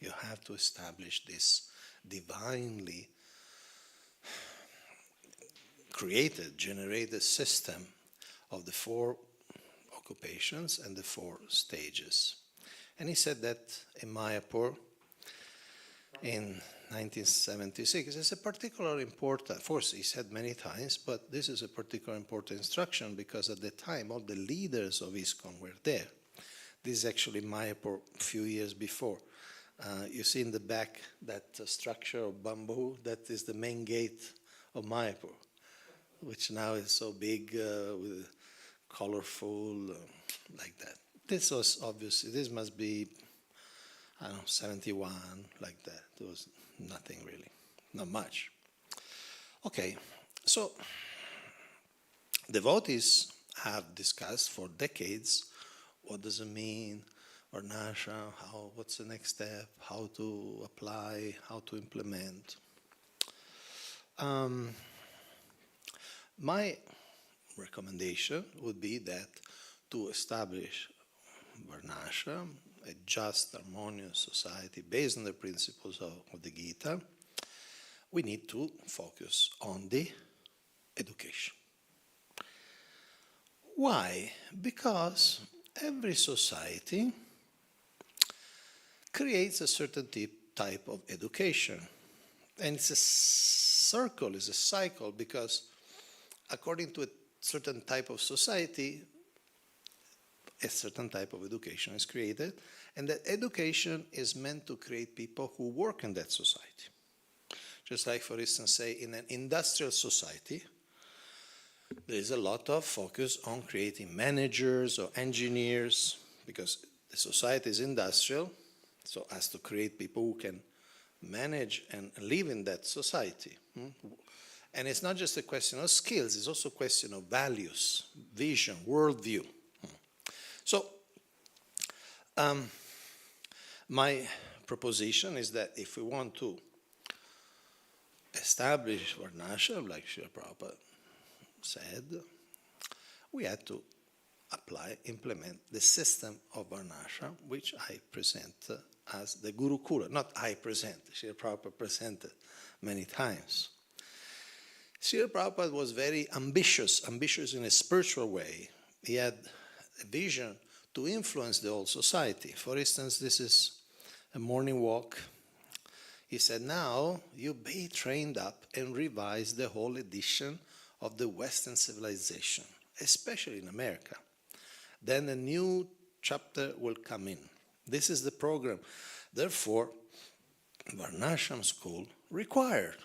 You have to establish this divinely created, generated system of the 4 occupations and the 4 stages. And he said that in Mayapur in 1976 is a particularly important, of course he said many times, but this is a particularly important instruction because at the time all the leaders of ISKCON were there. This is actually Mayapur a few years before. You see in the back that structure of bamboo, that is the main gate of Mayapur, which now is so big, with colorful, like that. This was obviously, this must be, I don't know, 71, like that. It was nothing really, not much. Okay, so devotees have discussed for decades what does it mean, Varnasrama, what's the next step, how to apply, how to implement. My recommendation would be that to establish Varnasrama, a just, harmonious society based on the principles of the Gita, we need to focus on the education. Why? Because every society creates a certain type of education. And it's a circle, it's a cycle, because according to a certain type of society, a certain type of education is created, and that education is meant to create people who work in that society. Just like, for instance, say in an industrial society, there is a lot of focus on creating managers or engineers, because the society is industrial, so as to create people who can manage and live in that society. And it's not just a question of skills, it's also a question of values, vision, worldview. So, my proposition is that if we want to establish Varnasrama, like Srila Prabhupada said, we had to implement the system of Varnasrama, which I present as the Gurukula. Not I present, Srila Prabhupada presented many times. Srila Prabhupada was very ambitious in a spiritual way. He had a vision to influence the whole society. For instance, this is a morning walk. He said, now you be trained up and revise the whole edition of the Western civilization, especially in America. Then a new chapter will come in. This is the program. Therefore, Varnasrama school required.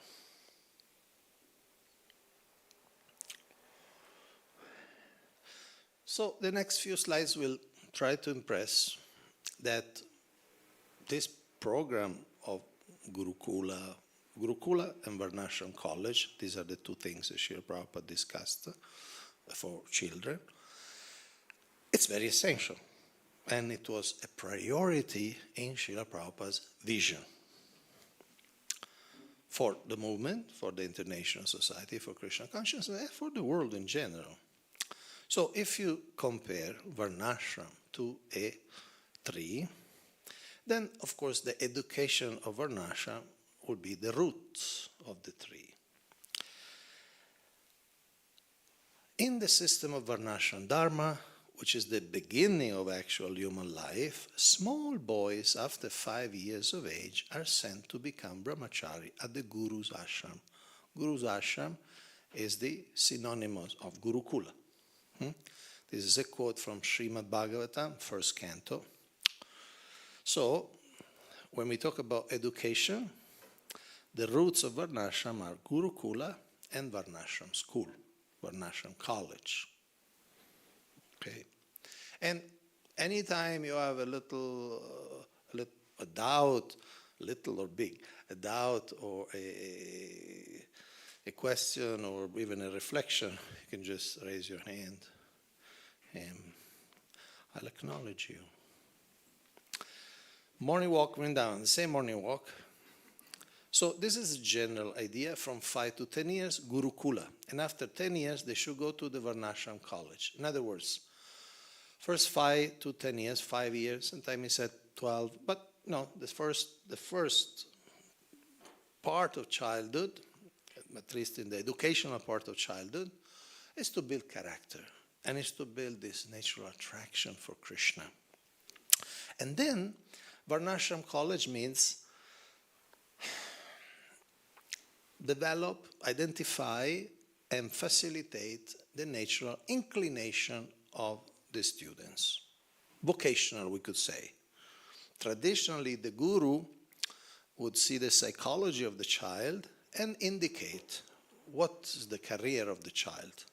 So the next few slides will try to impress that this program of Gurukula and Varnasrama College, these are the 2 things that Srila Prabhupada discussed for children, it's very essential. And it was a priority in Srila Prabhupada's vision for the movement, for the International Society for Krishna Consciousness, and for the world in general. So if you compare Varnasrama to a tree, then of course the education of Varnasrama would be the roots of the tree. In the system of Varnasrama Dharma, which is the beginning of actual human life, small boys after 5 years of age are sent to become brahmachari at the Guru's ashram. Guru's ashram is the synonymous of Gurukula. This is a quote from Srimad Bhagavatam, 1st canto. So, when we talk about education, the roots of Varnasrama are Gurukula and Varnasrama school, Varnasrama college. Okay, and anytime you have a doubt, little or big, a doubt or a question or even a reflection, you can just raise your hand and I'll acknowledge you. Morning walk, Vrindavan, the same morning walk. So this is a general idea from 5 to 10 years, Gurukula. And after 10 years, they should go to the Varnasrama college. In other words, first 5 to 10 years, 5 years, sometimes he said 12, but No, the first part of childhood, at least in the educational part of childhood, is to build character and is to build this natural attraction for Krishna. And then Varnashram College means develop, identify, and facilitate the natural inclination of the students. Vocational, we could say. Traditionally, the guru would see the psychology of the child and indicate what is the career of the child.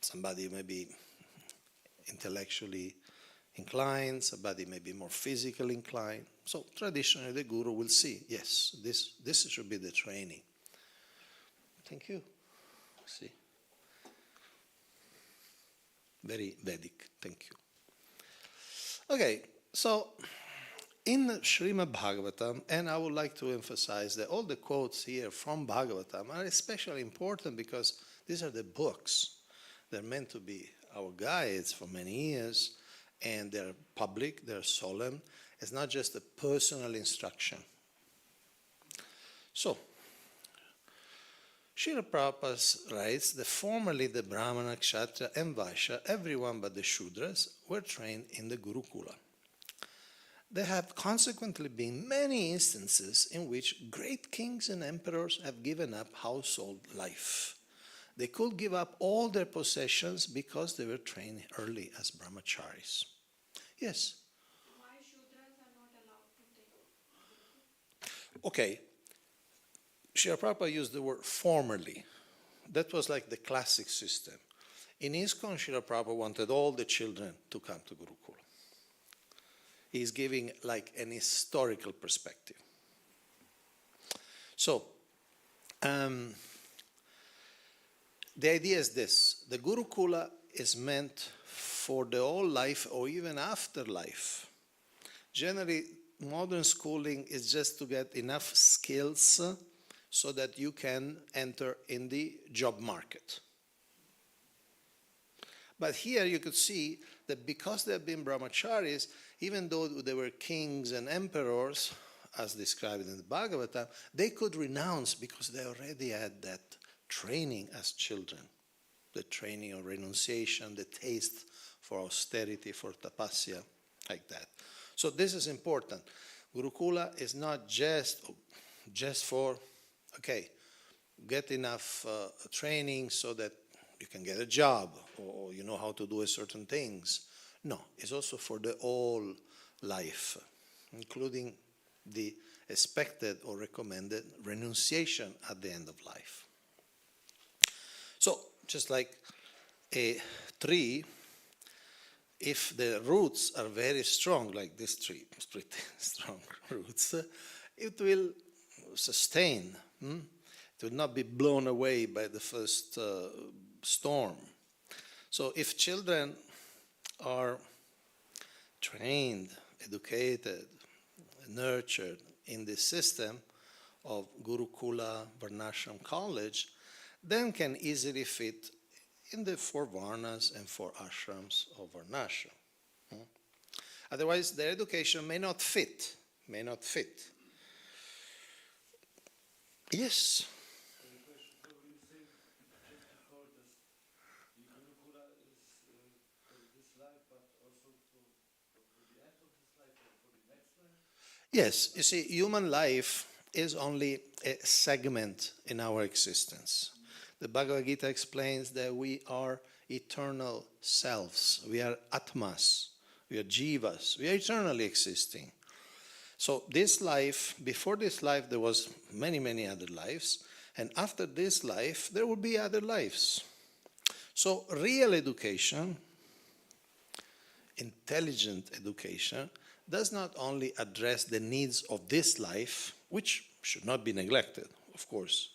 Somebody may be intellectually inclined, somebody may be more physically inclined. So traditionally the guru will see, yes, this should be the training. Thank you. See. Very Vedic, thank you. Okay, so in Srimad Bhagavatam, and I would like to emphasize that all the quotes here from Bhagavatam are especially important because these are the books. They're meant to be our guides for many years, and they're public, they're solemn. It's not just a personal instruction. So, Srila Prabhupada writes that formerly the Brahmana, Kshatriya, and Vaishya, everyone but the Shudras, were trained in the Gurukula. There have consequently been many instances in which great kings and emperors have given up household life. They could give up all their possessions because they were trained early as brahmacharis. Yes? Why Shudras are not allowed to take? Okay. Srila Prabhupada used the word formerly. That was like the classic system. In ISKCON, Srila Prabhupada wanted all the children to come to Gurukula. He's giving like an historical perspective. So, the idea is this. The Gurukula is meant for the whole life or even after life. Generally, modern schooling is just to get enough skills so that you can enter in the job market. But here you could see that because they have been brahmacharis, even though they were kings and emperors, as described in the Bhagavatam, they could renounce because they already had that training as children, the training of renunciation, the taste for austerity, for tapasya, like that. So this is important. Gurukula is not just for, okay, get enough training so that you can get a job or you know how to do certain things. No, it's also for the whole life, including the expected or recommended renunciation at the end of life. So, just like a tree, if the roots are very strong, like this tree, it's pretty strong roots, it will sustain. It will not be blown away by the first storm. So if children are trained, educated, nurtured in the system of Gurukula, Varnashram College, then can easily fit in the 4 Varnas and 4 ashrams of Varnashram. Otherwise, their education may not fit. Yes? Yes, you see, human life is only a segment in our existence. The Bhagavad Gita explains that we are eternal selves. We are atmas. We are jivas. We are eternally existing. So this life, before this life, there was many, many other lives. And after this life, there will be other lives. So real education, intelligent education, does not only address the needs of this life, which should not be neglected, of course,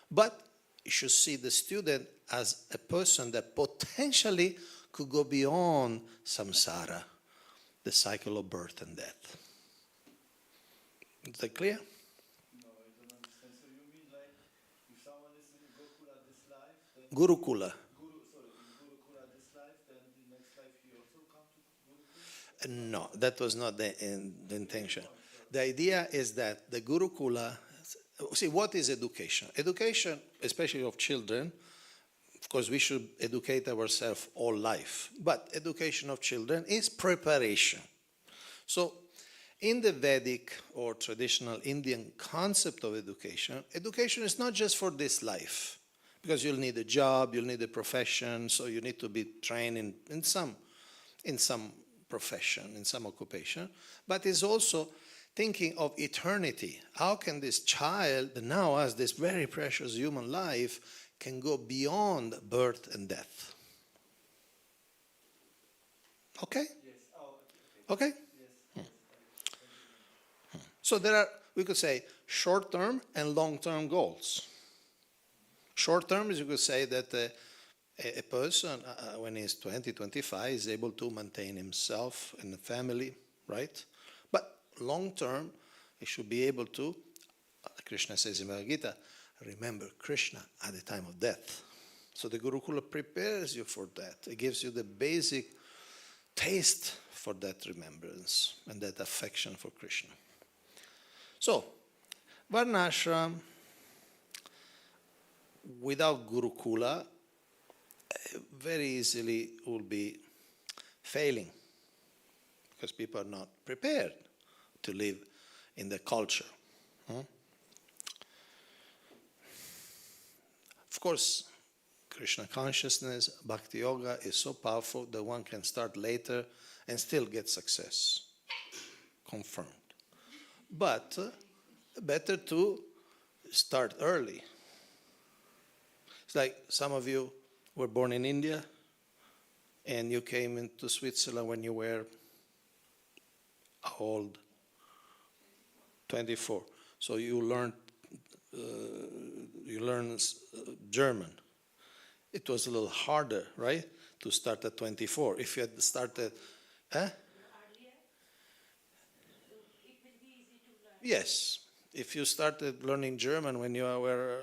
but you should see the student as a person that potentially could go beyond samsara, the cycle of birth and death. Is that clear? No, I don't understand. So you mean like if someone is in Gurukula this life, then Gurukula. in Gurukula this life, then the next life he also come to No, that was not the intention. The idea is that the Gurukula, see, what is education? Education, especially of children, of course, we should educate ourselves all life, but education of children is preparation. So, in the Vedic or traditional Indian concept of education, education is not just for this life, because you'll need a job, you'll need a profession, so you need to be trained in some profession, in some occupation, but it's also thinking of eternity. How can this child that now has this very precious human life can go beyond birth and death? Okay? Yes. Oh, okay. Okay? Yes. So there are, we could say, short-term and long-term goals. Short-term is, you could say that a person, when he's 20, 25, is able to maintain himself and the family, right? But long-term, he should be able to, Krishna says in Bhagavad Gita, remember Krishna at the time of death. So the Gurukula prepares you for that. It gives you the basic taste for that remembrance and that affection for Krishna. So, Varnashram, without Gurukula, very easily will be failing because people are not prepared to live in the culture. Of course, Krishna consciousness, Bhakti Yoga is so powerful that one can start later and still get success. Confirmed. But better to start early. It's like some of you were born in India and you came into Switzerland when you were how old? 24. So you learned German. It was a little harder, right, to start at 24. If you had started, Yes. If you started learning German when you were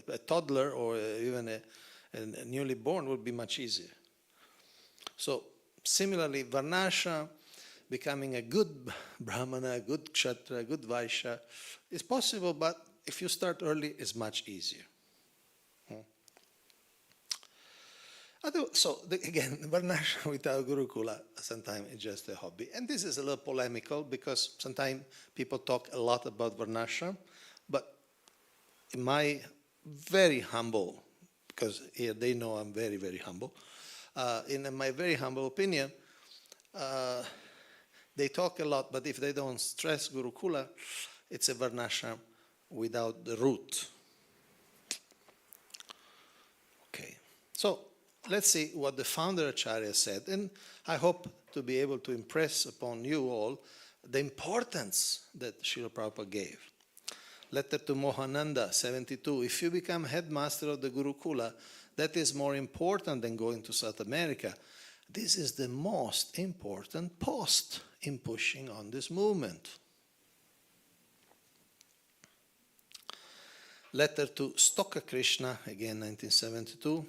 a toddler or even a newly born, would be much easier. So similarly, Varnashram, becoming a good Brahmana, a good Kshatriya, a good Vaishya, is possible, but if you start early, it's much easier. So again, Varnashram without Gurukula sometimes is just a hobby. And this is a little polemical because sometimes people talk a lot about Varnashram, but in my very humble, because here they know I'm very, very humble, in my very humble opinion, they talk a lot, but if they don't stress Gurukula, it's a Varnashram without the root. Okay, so let's see what the founder Acharya said, and I hope to be able to impress upon you all the importance that Srila Prabhupada gave. Letter to Mohananda, 72. If you become headmaster of the Gurukula, that is more important than going to South America. This is the most important post in pushing on this movement. Letter to Stokka Krishna, again 1972.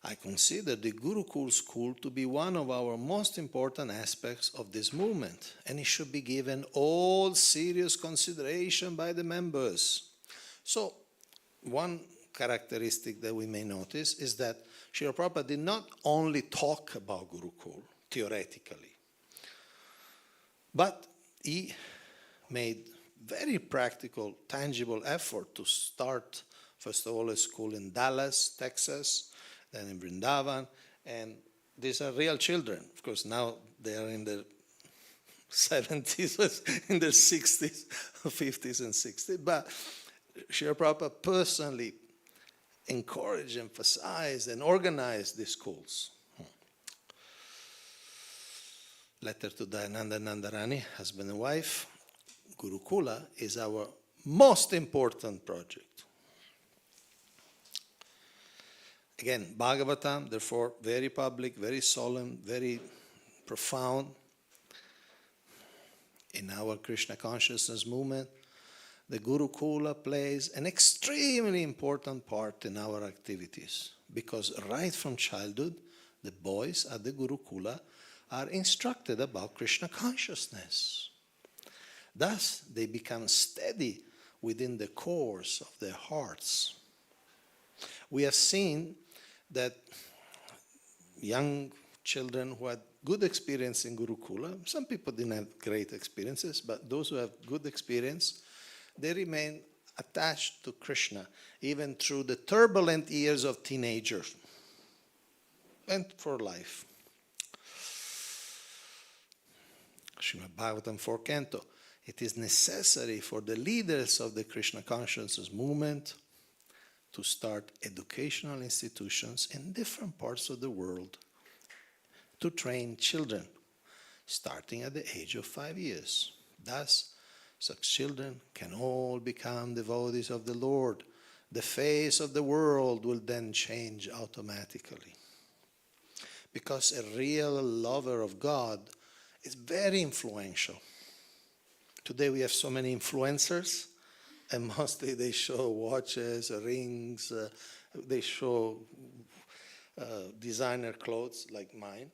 I consider the Gurukul school to be one of our most important aspects of this movement, and it should be given all serious consideration by the members. So, one characteristic that we may notice is that Srila Prabhupada did not only talk about Gurukul theoretically, but he made very practical, tangible effort to start, first of all, a school in Dallas, Texas, then in Vrindavan, and these are real children. Of course, now they are in their 70s, in their 60s, 50s and 60s, but Srila Prabhupada personally encouraged, emphasized, and organized these schools. Letter to Dayananda Nandarani, husband and wife. Gurukula is our most important project. Again, Bhagavatam, therefore, very public, very solemn, very profound. In our Krishna consciousness movement, the Gurukula plays an extremely important part in our activities because right from childhood, the boys at the Gurukula are instructed about Krishna consciousness. Thus, they become steady within the cores of their hearts. We have seen that young children who had good experience in Gurukula, some people didn't have great experiences, but those who have good experience, they remain attached to Krishna even through the turbulent years of teenagers and for life. Srimad Bhagavatam 4 Canto. It is necessary for the leaders of the Krishna consciousness movement to start educational institutions in different parts of the world to train children, starting at the age of 5 years. Thus, such children can all become devotees of the Lord. The face of the world will then change automatically. Because a real lover of God is very influential. Today we have so many influencers, and mostly they show watches, rings, they show designer clothes like mine.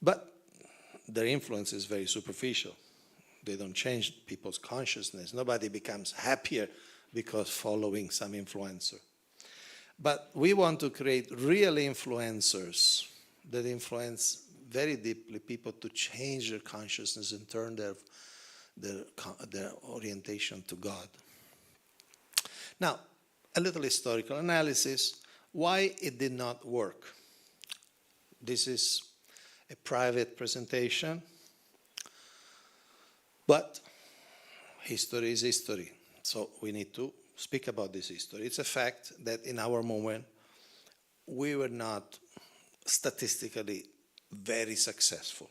But their influence is very superficial. They don't change people's consciousness. Nobody becomes happier because following some influencer. But we want to create real influencers that influence very deeply people to change their consciousness and turn their orientation to God. Now, a little historical analysis. Why it did not work? This is a private presentation, but history is history. So we need to speak about this history. It's a fact that in our moment, we were not statistically very successful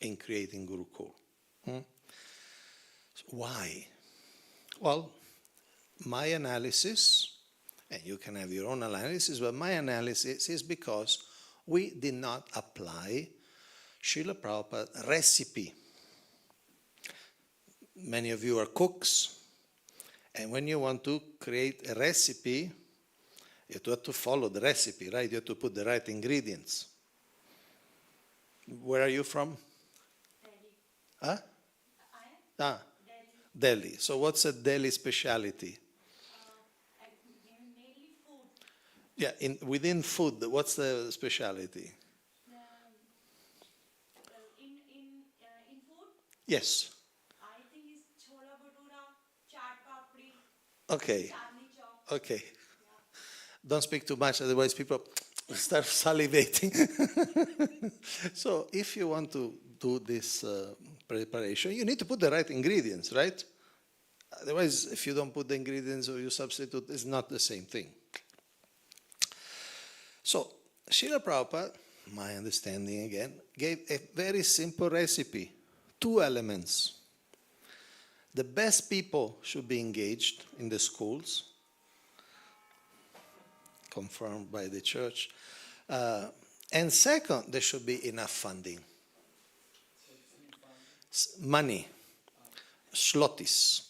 in creating Gurukula. Why? Well, my analysis, and you can have your own analysis, but my analysis is because we did not apply Srila Prabhupada's recipe. Many of you are cooks, and when you want to create a recipe, you have to follow the recipe, right? You have to put the right ingredients. Where are you from? Delhi. Huh? I am Delhi. Delhi. So what's a Delhi speciality? Mainly food. Yeah, within food, what's the speciality? In food, Yes. I think it's chola bhatura, chaat papdi, Okay. chandni chowk. Okay. Yeah. Don't speak too much, otherwise people start salivating. So if you want to do this preparation, you need to put the right ingredients, right? Otherwise, if you don't put the ingredients or you substitute, it's not the same thing. So, Srila Prabhupada, my understanding again, gave a very simple recipe. 2 elements. The best people should be engaged in the schools, confirmed by the church. And second, there should be enough funding. Money. Zlotys.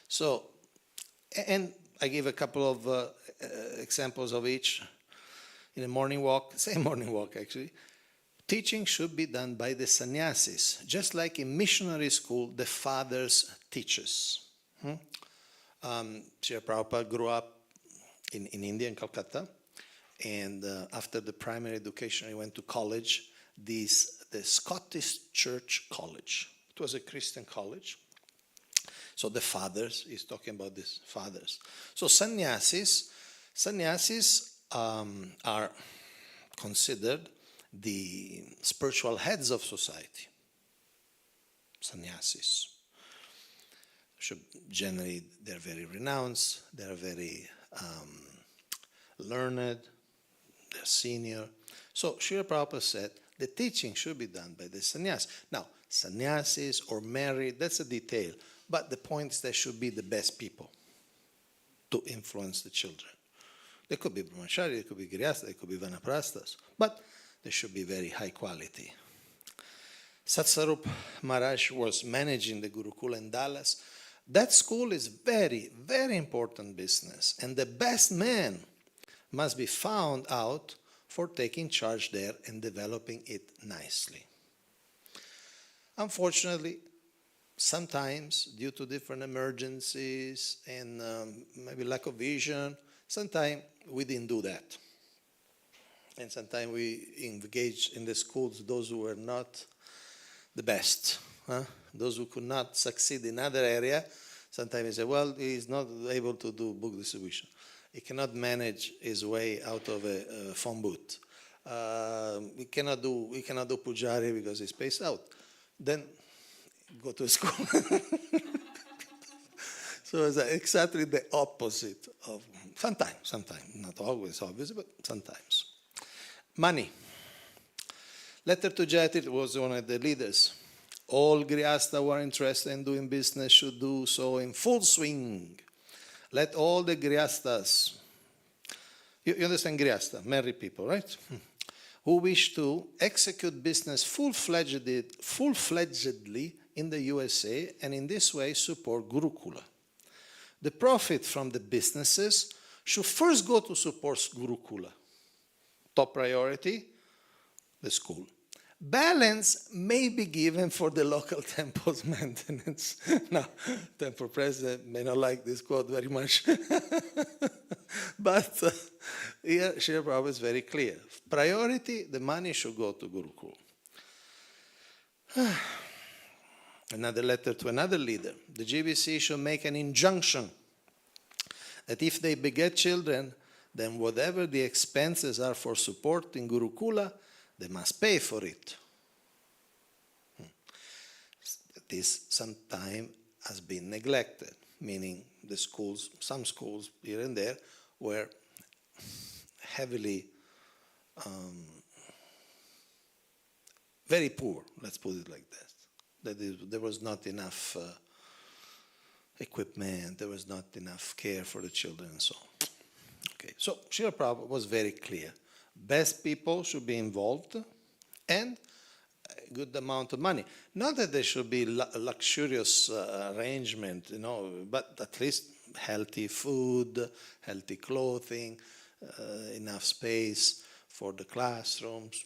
So, and I give a couple of examples of each. In a morning walk, same morning walk actually, teaching should be done by the sannyasis, just like in missionary school, the fathers teaches. Srila Prabhupada grew up in India, in Calcutta, and after the primary education, he went to college, the Scottish Church College. It was a Christian college. So the fathers, he's talking about these fathers. So sannyasis are considered the spiritual heads of society. Sannyasis. Generally, they're very renounced, they're very learned, they're senior. So Srila Prabhupada said the teaching should be done by the sannyasis. Now, sannyasis or married, that's a detail. But the point is there should be the best people to influence the children. They could be brahmachari, they could be grihasthas, they could be vanaprasthas, but they should be very high quality. Satsarup Maharaj was managing the Gurukula in Dallas. That school is very, very important business. And the best man must be found out for taking charge there and developing it nicely. Unfortunately, sometimes due to different emergencies and maybe lack of vision, sometimes we didn't do that. And sometimes we engaged in the schools those who were not the best, those who could not succeed in other area. Sometimes he say, well, he's not able to do book distribution. He cannot manage his way out of a phone booth. He cannot do pujari because he's spaced out. Then go to school. So it's exactly the opposite of sometimes, not always obviously, but sometimes. Money. Letter to Jaitir was one of the leaders. All Grihastha who are interested in doing business should do so in full swing. Let all the Grihasthas, you understand Grihastha, married people, right? Who wish to execute business full-fledgedly in the USA and in this way support Gurukula. The profit from the businesses should first go to support Gurukula. Top priority, the school. Balance may be given for the local temple's maintenance. Now, temple president may not like this quote very much. But here, Srila Prabhupada is very clear. Priority, the money should go to Gurukul. Another letter to another leader. The GBC should make an injunction that if they beget children, then whatever the expenses are for supporting Gurukula, they must pay for it. This sometimes has been neglected, meaning the schools, some schools here and there, were heavily, very poor, let's put it like that. That is, there was not enough equipment, there was not enough care for the children and so on. Okay, so Srila Prabhupada was very clear. Best people should be involved and a good amount of money. Not that there should be luxurious arrangement, but at least healthy food, healthy clothing, enough space for the classrooms,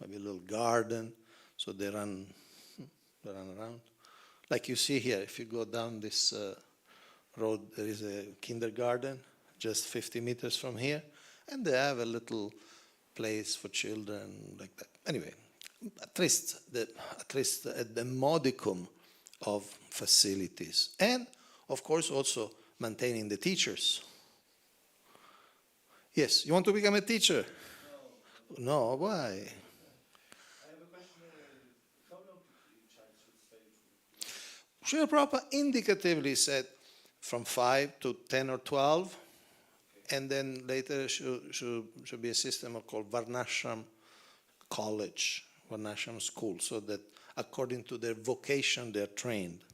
maybe a little garden, so they run around. Like you see here, if you go down this road, there is a kindergarten just 50 meters from here, and they have a little place for children like that. Anyway, at least the modicum of facilities, and of course also maintaining the teachers. Yes, you want to become a teacher? No, why? I have a question. How long the child should stay? Srila Prabhupada indicatively said from 5 to 10 or 12, and then later should be a system called Varnasrama college, Varnasrama school, so that according to their vocation they're trained.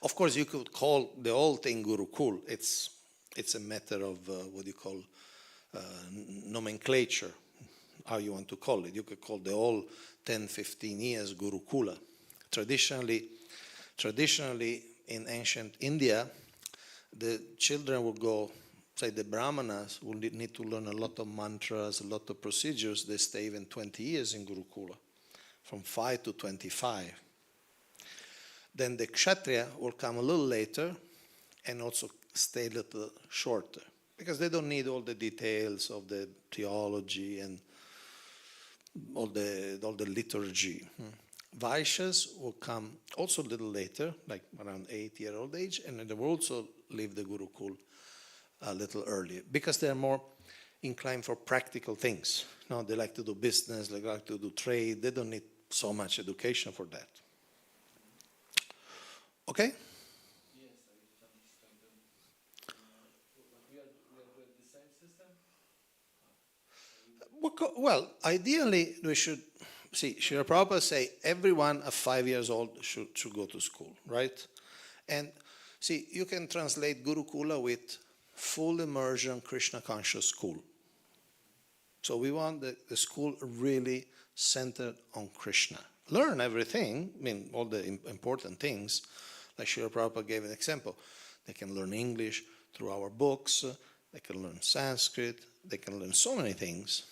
Of course, you could call the whole thing Gurukul. It's a matter of what you call nomenclature, how you want to call it. You could call the whole 10, 15 years Gurukula. Traditionally, in ancient India, the children would go, say the Brahmanas would need to learn a lot of mantras, a lot of procedures. They stay even 20 years in Gurukula, from 5 to 25. Then the Kshatriya will come a little later and also stay a little shorter, because they don't need all the details of the theology and all the liturgy. Vaishyas will come also a little later, like around 8-year-old age, and they will also leave the Gurukul a little earlier, because they're more inclined for practical things. They like to do business, they like to do trade. They don't need so much education for that. Okay? Yes, I understand. We are the same system? Well, ideally, we should see, Srila Prabhupada say everyone of 5 years old should go to school, right? And see, you can translate Gurukula with full immersion Krishna conscious school. So we want the school really centered on Krishna. Learn everything, all the important things. Like Srila Prabhupada gave an example. They can learn English through our books. they can learn Sanskrit, they can learn so many things.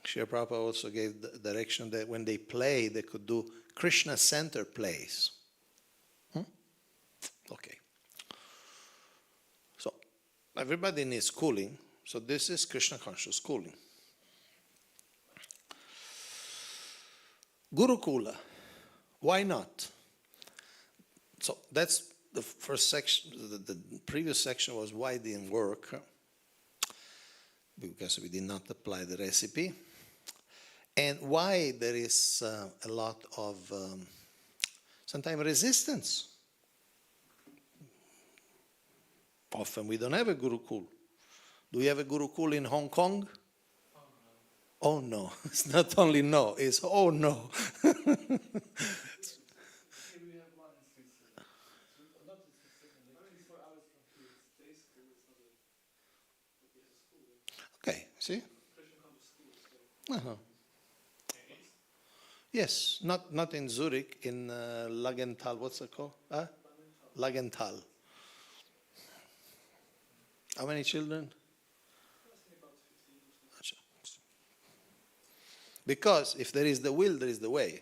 Srila Prabhupada also gave the direction that when they play, they could do Krishna center plays. Okay. So, everybody needs schooling, so this is Krishna conscious schooling. Gurukula, why not? So that's the first section. The previous section was why it didn't work, because we did not apply the recipe, and why there is a lot of sometimes resistance. Often we don't have a Gurukul. Do we have a Gurukul in Hong Kong? Oh no, it's not only no, it's oh no. We have one in Switzerland. Not in Switzerland, like 24 hours from here. It's day school, it's not a school. Okay, see? Christian comes to school. Uh-huh. Yes, not in Zurich, in Lagenthal, what's it called? Lagenthal. How many children? Because if there is the will, there is the way.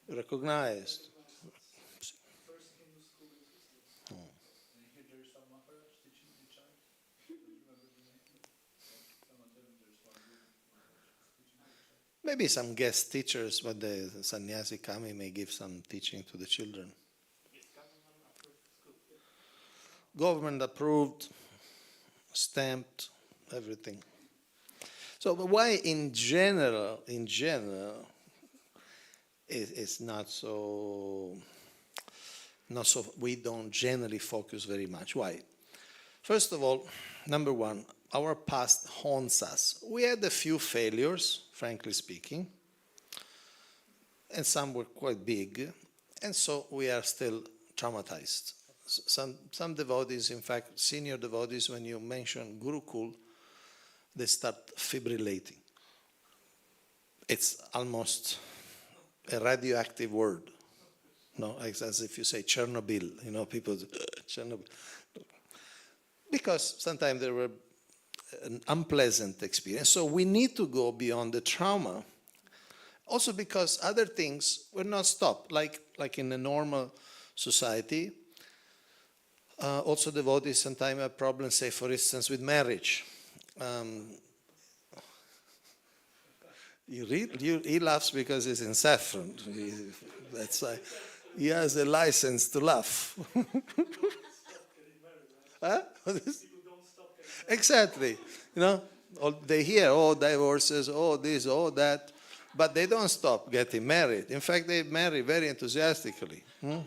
Recognized. First Hindu school in Switzerland. And here there is some Maharaj teaching the child. Do you remember the name? Someone told me there's one good Maharaj teaching the child. Maybe some guest teachers, when the sannyasi come, he may give some teaching to the children. Government approved, stamped, everything. So but why in general, it's not so, we don't generally focus very much. Why? First of all, number one, our past haunts us. We had a few failures, frankly speaking, and some were quite big, and so we are still traumatized. Some devotees, in fact, senior devotees, when you mention Gurukul, they start fibrillating. It's almost a radioactive word. No, as if you say Chernobyl, people say, Chernobyl. Because sometimes there were an unpleasant experience. So we need to go beyond the trauma. Also because other things were not stopped, like in a normal society. Also devotees sometimes have problems, say for instance, with marriage. He laughs because he's in saffron. That's why he has a license to laugh. Huh? Exactly. They hear, divorces, this, that, but they don't stop getting married. In fact, they marry very enthusiastically. And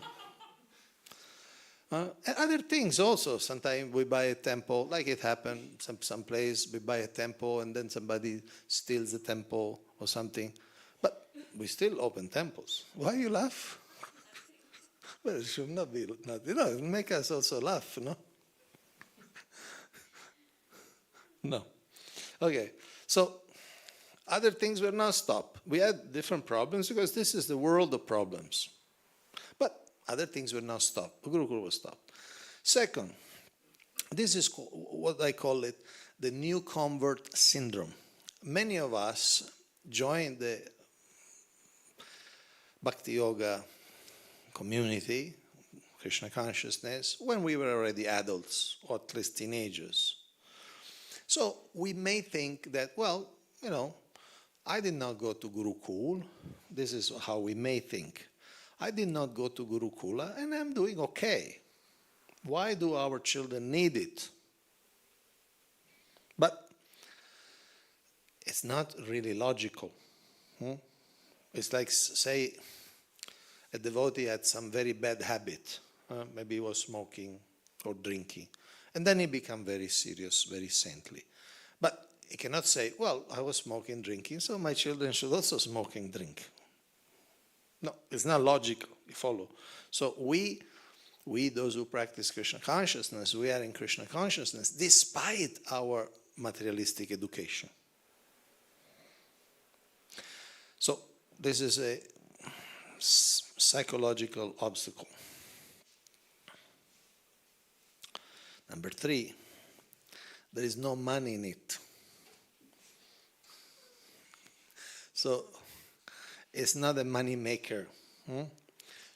other things also. Sometimes we buy a temple, like it happened some place, we buy a temple and then somebody steals the temple or something. But we still open temples. Why you laugh? Well, it should not be, it make us also laugh, no? No. Okay, so other things were not stopped. We had different problems because this is the world of problems. But other things were not stopped. Gurukula was stopped. Second, this is what I call it, the new convert syndrome. Many of us joined the Bhakti Yoga community, Krishna consciousness, when we were already adults, or at least teenagers. So we may think that, I did not go to Gurukul. This is how we may think. I did not go to Gurukula and I'm doing okay. Why do our children need it? But it's not really logical. It's like, say, a devotee had some very bad habit. Maybe he was smoking or drinking. And then he became very serious, very saintly. But he cannot say, I was smoking, drinking, so my children should also smoke and drink. No, it's not logical, you follow. So we, those who practice Krishna consciousness, we are in Krishna consciousness despite our materialistic education. So this is a psychological obstacle. Number 3, there is no money in it. So it's not a money maker.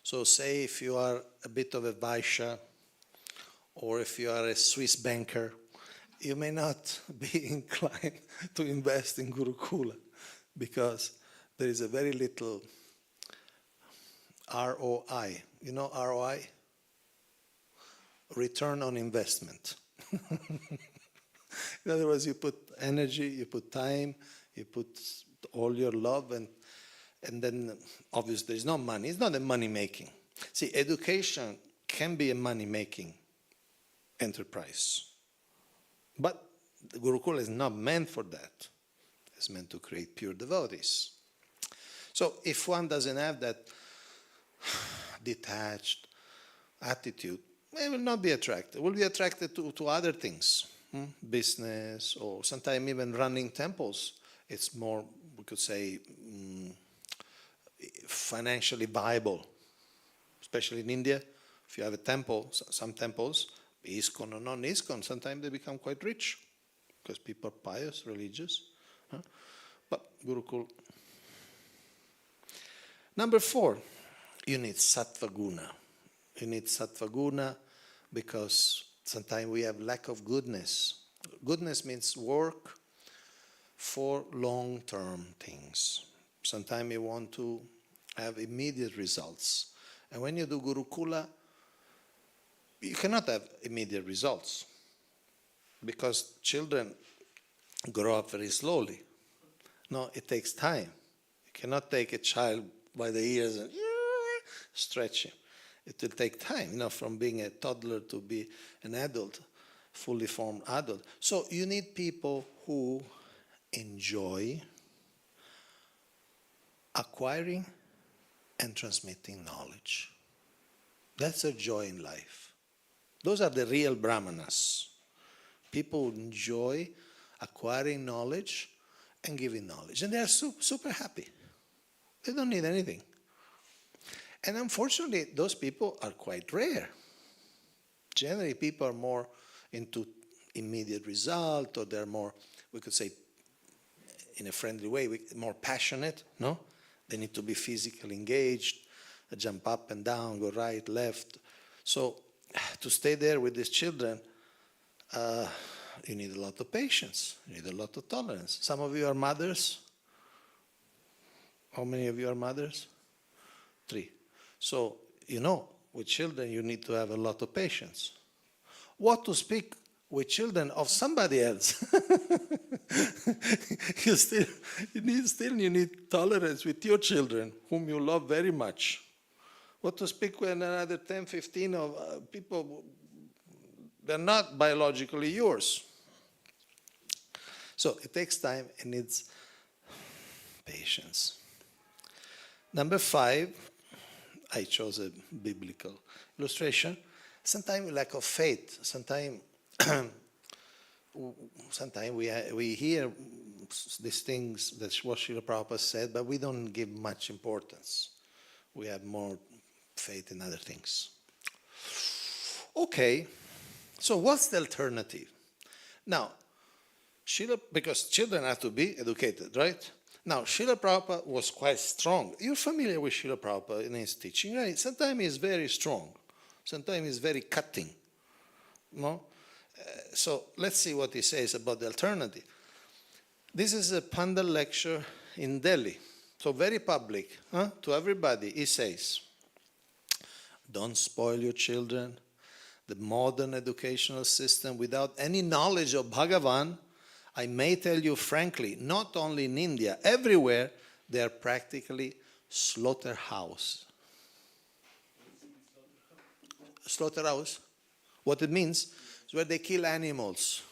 So say if you are a bit of a Vaishya, or if you are a Swiss banker, you may not be inclined to invest in Gurukula because there is a very little ROI. You know ROI? Return on investment. In other words, you put energy, you put time, you put all your love, and then obviously there is no money. It's not a money making. See, education can be a money making enterprise. But the Gurukula is not meant for that. It's meant to create pure devotees. So if one doesn't have that detached attitude, they will not be attracted. Will be attracted to other things, business, or sometimes even running temples. It's more, we could say, financially viable, especially in India. If you have a temple, some temples, ISKCON or non-ISKCON, sometimes they become quite rich because people are pious, religious. But Gurukul. Number 4, you need sattva guna. You need sattva guna because sometimes we have lack of goodness. Goodness means work for long-term things. Sometimes you want to have immediate results. And when you do Gurukula, you cannot have immediate results because children grow up very slowly. No, it takes time. You cannot take a child by the ears and stretch him. It will take time, from being a toddler to be an adult, fully formed adult. So you need people who enjoy acquiring and transmitting knowledge. That's a joy in life. Those are the real brahmanas. People who enjoy acquiring knowledge and giving knowledge. And they are super happy. They don't need anything. And unfortunately, those people are quite rare. Generally, people are more into immediate result, or they're more, we could say, in a friendly way, more passionate, no? They need to be physically engaged, jump up and down, go right, left. So to stay there with these children, you need a lot of patience. You need a lot of tolerance. Some of you are mothers. How many of you are mothers? 3. So, with children you need to have a lot of patience. What to speak with children of somebody else? you need tolerance with your children, whom you love very much. What to speak with another 10, 15 of people, they're not biologically yours. So it takes time and needs patience. Number 5, I chose a biblical illustration. Sometimes lack of faith. Sometimes we hear these things that what Srila Prabhupada said, but we don't give much importance. We have more faith in other things. Okay, so what's the alternative? Now, because children have to be educated, right? Now, Srila Prabhupada was quite strong. You're familiar with Srila Prabhupada in his teaching, right? Sometimes he's very strong. Sometimes he's very cutting. No? So let's see what he says about the alternative. This is a Pandal lecture in Delhi. So very public, to everybody. He says, don't spoil your children. The modern educational system without any knowledge of Bhagavan, I may tell you frankly, not only in India, everywhere, they are practically slaughterhouse. Slaughterhouse, what it means is where they kill animals.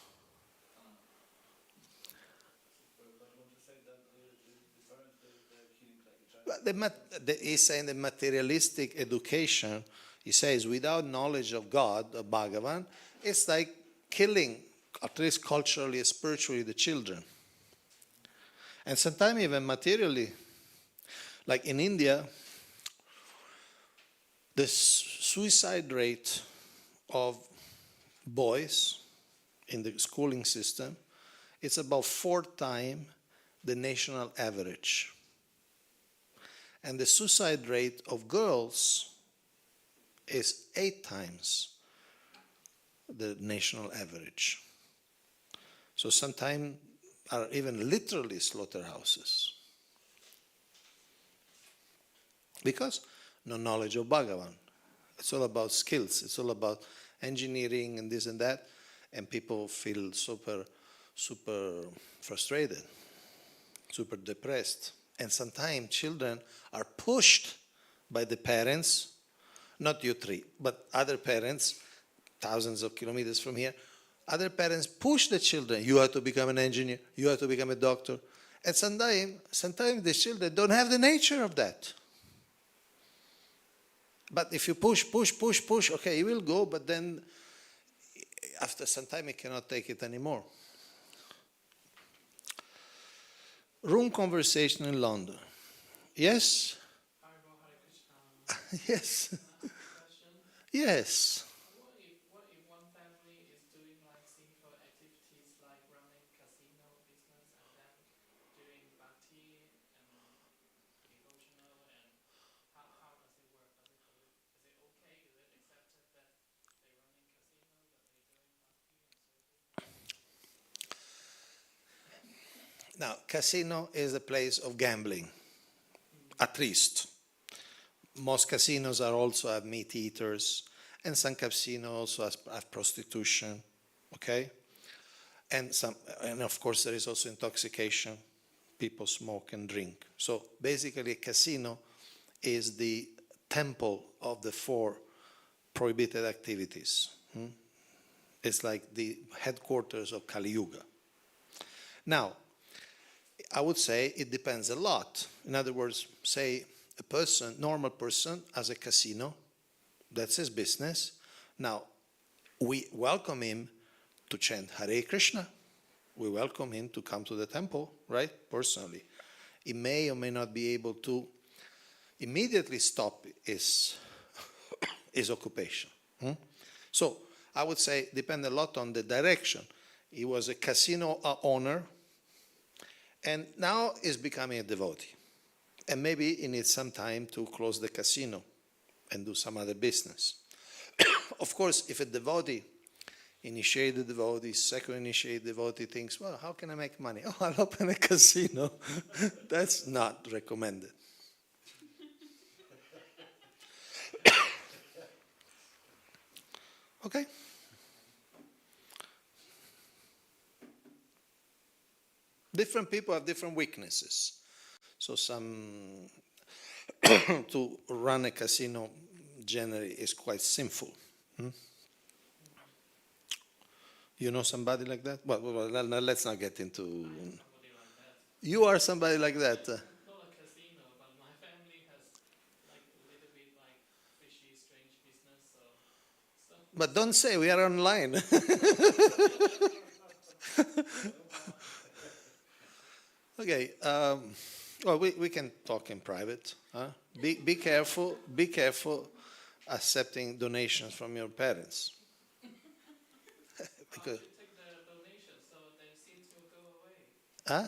He's saying the materialistic education, he says, without knowledge of God, of Bhagavan, it's like killing, at least culturally and spiritually, the children. And sometimes even materially, like in India, the suicide rate of boys in the schooling system, it's about 4 times the national average. And the suicide rate of girls is 8 times the national average. So sometimes are even literally slaughterhouses. Because no knowledge of Bhagavan. It's all about skills. It's all about engineering and this and that. And people feel super frustrated, super depressed. And sometimes children are pushed by the parents, not you 3, but other parents, thousands of kilometers from here. Other parents push the children. You have to become an engineer. You have to become a doctor. And sometimes the children don't have the nature of that. But if you push, okay, he will go, but then after some time he cannot take it anymore. Room conversation in London. Yes? Yes. Yes. What if one family is doing like simple activities like running casino business and then doing bhakti and devotional, and how does it work? Is it okay? Is it accepted that they're running casino but they're doing bhakti and serving? Now, casino is a place of gambling, at least. Most casinos also have meat eaters, and some casinos also have prostitution, okay? And of course there is also intoxication. People smoke and drink. So basically a casino is the temple of the 4 prohibited activities. It's like the headquarters of Kali Yuga. Now, I would say it depends a lot. In other words, say a person, normal person, has a casino. That's his business. Now, we welcome him to chant Hare Krishna. We welcome him to come to the temple, right? Personally. He may or may not be able to immediately stop his occupation. So, I would say depend a lot on the direction. He was a casino owner, and now is becoming a devotee. And maybe he needs some time to close the casino and do some other business. Of course, if a devotee, initiated devotee, second initiated devotee thinks, well, how can I make money? Oh, I'll open a casino. That's not recommended. Okay? Different people have different weaknesses. So some to run a casino generally is quite sinful. You know somebody like that? Well, let's not get into... Somebody like that. You are somebody like that. Not a casino, but my family has like a little bit like fishy, strange business. So. But don't say, we are online. Okay, well, we can talk in private. Huh? Be careful accepting donations from your parents. Because, you take the donation, so their sins will go away. huh?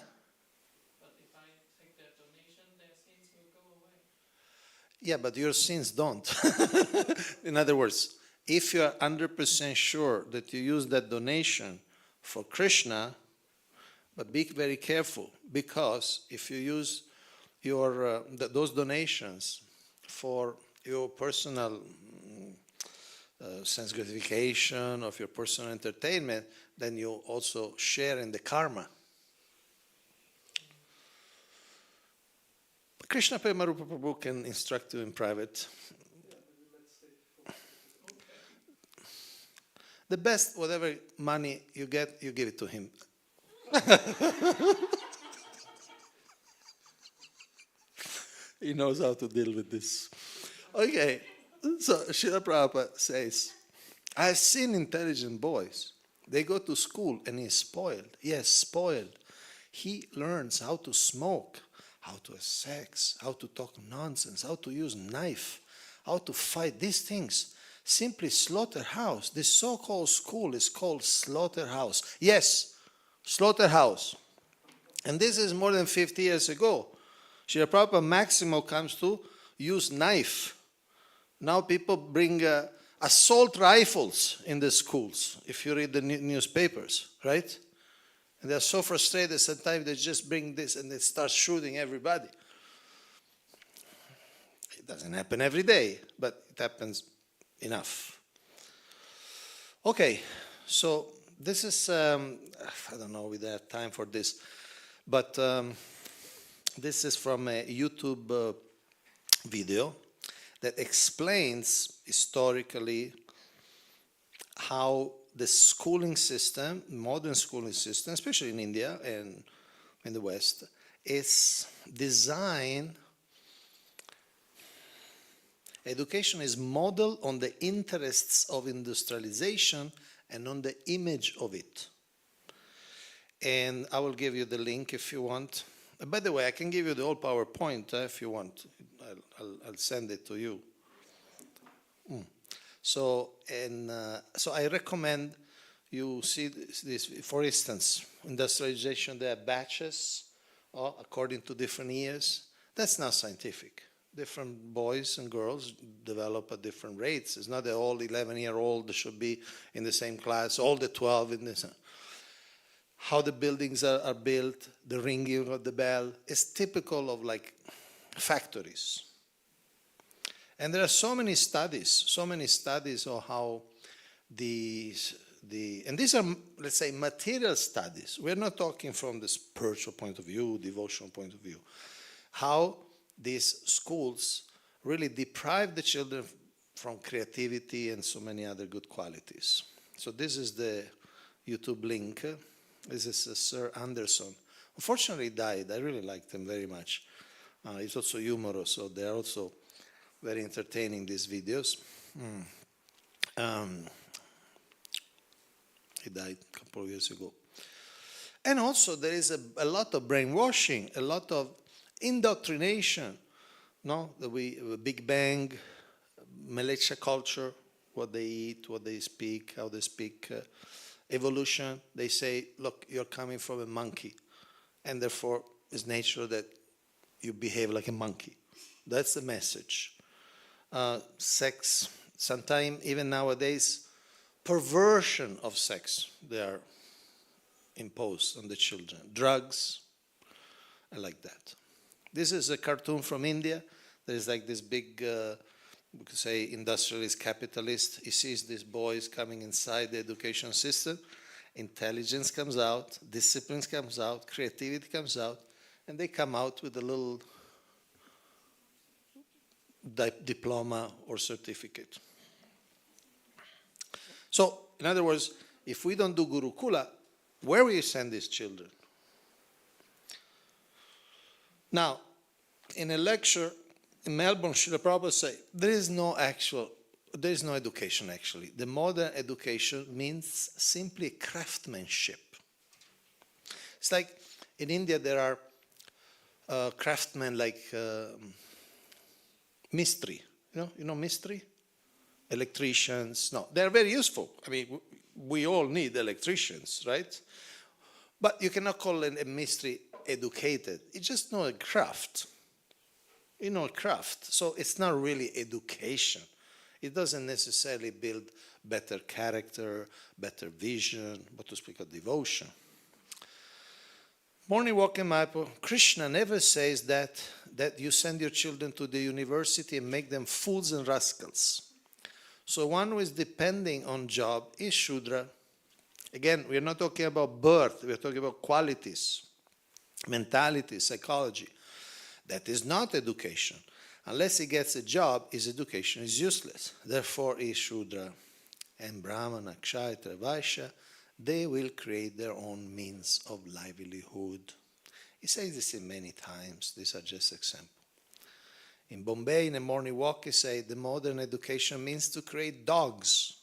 But if I take their donation, their sins will go away. Yeah, but your sins don't. In other words, if you are 100% sure that you use that donation for Krishna, but be very careful, because if you use your those donations for your personal sense gratification, of your personal entertainment, then you also share in the karma. Krishna Premarupa Prabhu can instruct you in private. The best, whatever money you get, you give it to him. He knows how to deal with this. Okay, so Srila Prabhupada says, I have seen intelligent boys. They go to school and he's spoiled. Yes, spoiled. He learns how to smoke, how to have sex, how to talk nonsense, how to use knife, how to fight these things. simply slaughterhouse. This so-called school is called slaughterhouse. Yes, slaughterhouse. And this is more than 50 years ago. Srila Prabhupada Maximo comes to use knife. Now people bring assault rifles in the schools, if you read the newspapers, right? And they're so frustrated, sometimes they just bring this and they start shooting everybody. It doesn't happen every day, but it happens enough. Okay, so this is, I don't know if we have time for this, but this is from a YouTube video that explains historically how the schooling system, modern schooling system, especially in India and in the West, is designed. Education is modeled on the interests of industrialization and on the image of it. And I will give you the link if you want. By the way, I can give you the whole PowerPoint if you want. I'll send it to you. So I recommend you see this. For instance, industrialization, there are batches according to different years. That's not scientific. Different boys and girls develop at different rates. It's not that all 11-year-olds should be in the same class, all the 12 in this. How the buildings are built, the ringing of the bell is typical of like factories. And there are so many studies of how and these are, let's say, material studies. We're not talking from the spiritual point of view, devotional point of view. How these schools really deprive the children from creativity and so many other good qualities. So this is the YouTube link. This is Sir Anderson. Unfortunately, he died. I really liked him very much. He's also humorous, so they're also very entertaining, these videos. He died a couple of years ago. And also there is a lot of brainwashing, a lot of indoctrination. No, the Big Bang, militia culture, what they eat, what they speak, how they speak, evolution. They say, look, you're coming from a monkey, and therefore it's natural that you behave like a monkey. That's the message. Sex, sometimes even nowadays, perversion of sex, they are imposed on the children. Drugs, I like that. This is a cartoon from India. There's like this big, we could say, industrialist capitalist. He sees these boys coming inside the education system. Intelligence comes out, discipline comes out, creativity comes out, and they come out with a little diploma or certificate. So, in other words, if we don't do Gurukula, where will you send these children? Now, in a lecture in Melbourne, Srila Prabhupada said, there is no education actually. The modern education means simply craftsmanship. It's like in India there are craftsmen like Mistri. You know Mistri? Electricians. No, they're very useful. I mean, we all need electricians, right? But you cannot call a Mistri educated. You just know a craft. You know a craft. So it's not really education. It doesn't necessarily build better character, better vision, but to speak of devotion. Morning walk in Mayapur, Krishna never says that you send your children to the university and make them fools and rascals. So one who is depending on job is Shudra. Again, we're not talking about birth, we're talking about qualities, mentality, psychology. That is not education. Unless he gets a job, his education is useless. Therefore, is Shudra and Brahmana, Kshatriya, Vaishya, they will create their own means of livelihood. He says this in many times. These are just examples. In Bombay, in a morning walk, he said, the modern education means to create dogs.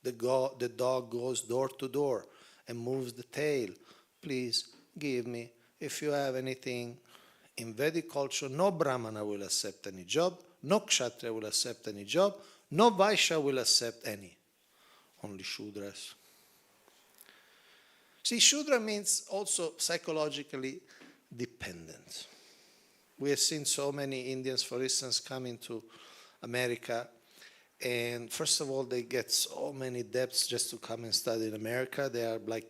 The dog goes door to door and moves the tail. Please give me, if you have anything. In Vedic culture, no Brahmana will accept any job, no Kshatriya will accept any job, No Vaishya will accept any, only Shudras. See, Shudra means also psychologically dependent. We have seen so many Indians, for instance, coming to America, and first of all, they get so many debts just to come and study in America. They are like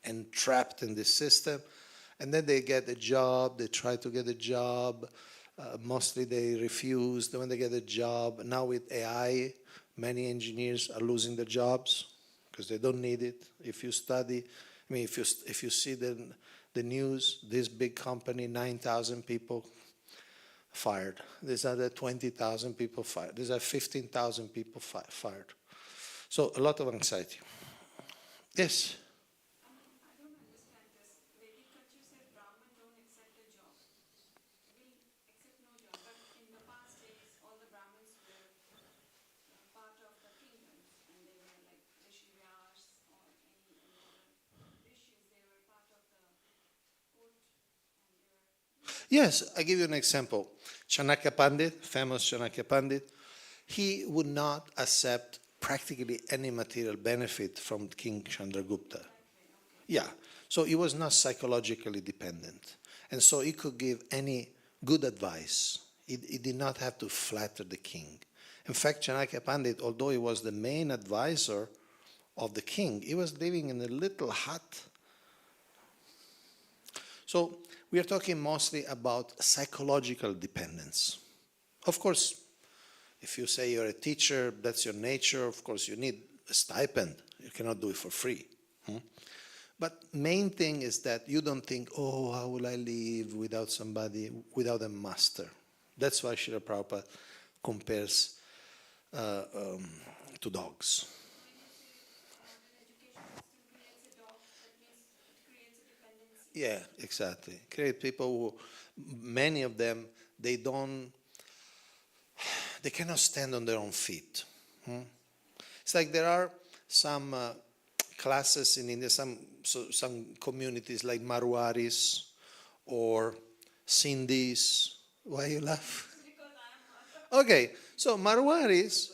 entrapped in this system, and then they get a job. They try to get a job. Mostly they refuse. When they get a job, now with AI, many engineers are losing their jobs because they don't need it. If you study, I mean, if you see the news, this big company, 9,000 people fired. These are the 20,000 people fired. These are 15,000 people fired. So a lot of anxiety. Yes? I don't understand this. Vedic culture says Brahman don't accept a job. Will accept no job. But in the past days, all the Brahmins were part of the kingdoms, and they were like Rishi Vyas or any other rishis. They were part of the court, and they were. Yes, I give you an example. Chanakya Pandit, famous Chanakya Pandit, he would not accept practically any material benefit from King Chandragupta. Yeah, so he was not psychologically dependent. And so he could give any good advice. He did not have to flatter the king. In fact, Chanakya Pandit, although he was the main advisor of the king, he was living in a little hut. So we are talking mostly about psychological dependence. Of course, if you say you're a teacher, that's your nature, of course you need a stipend. You cannot do it for free. But main thing is that you don't think, oh, how will I live without somebody, without a master. That's why Srila Prabhupada compares to dogs. Yeah, exactly. Create people who, many of them, they cannot stand on their own feet. It's like there are some classes in India, some communities like Marwaris or Sindhis. Why you laugh? Okay, so Marwaris,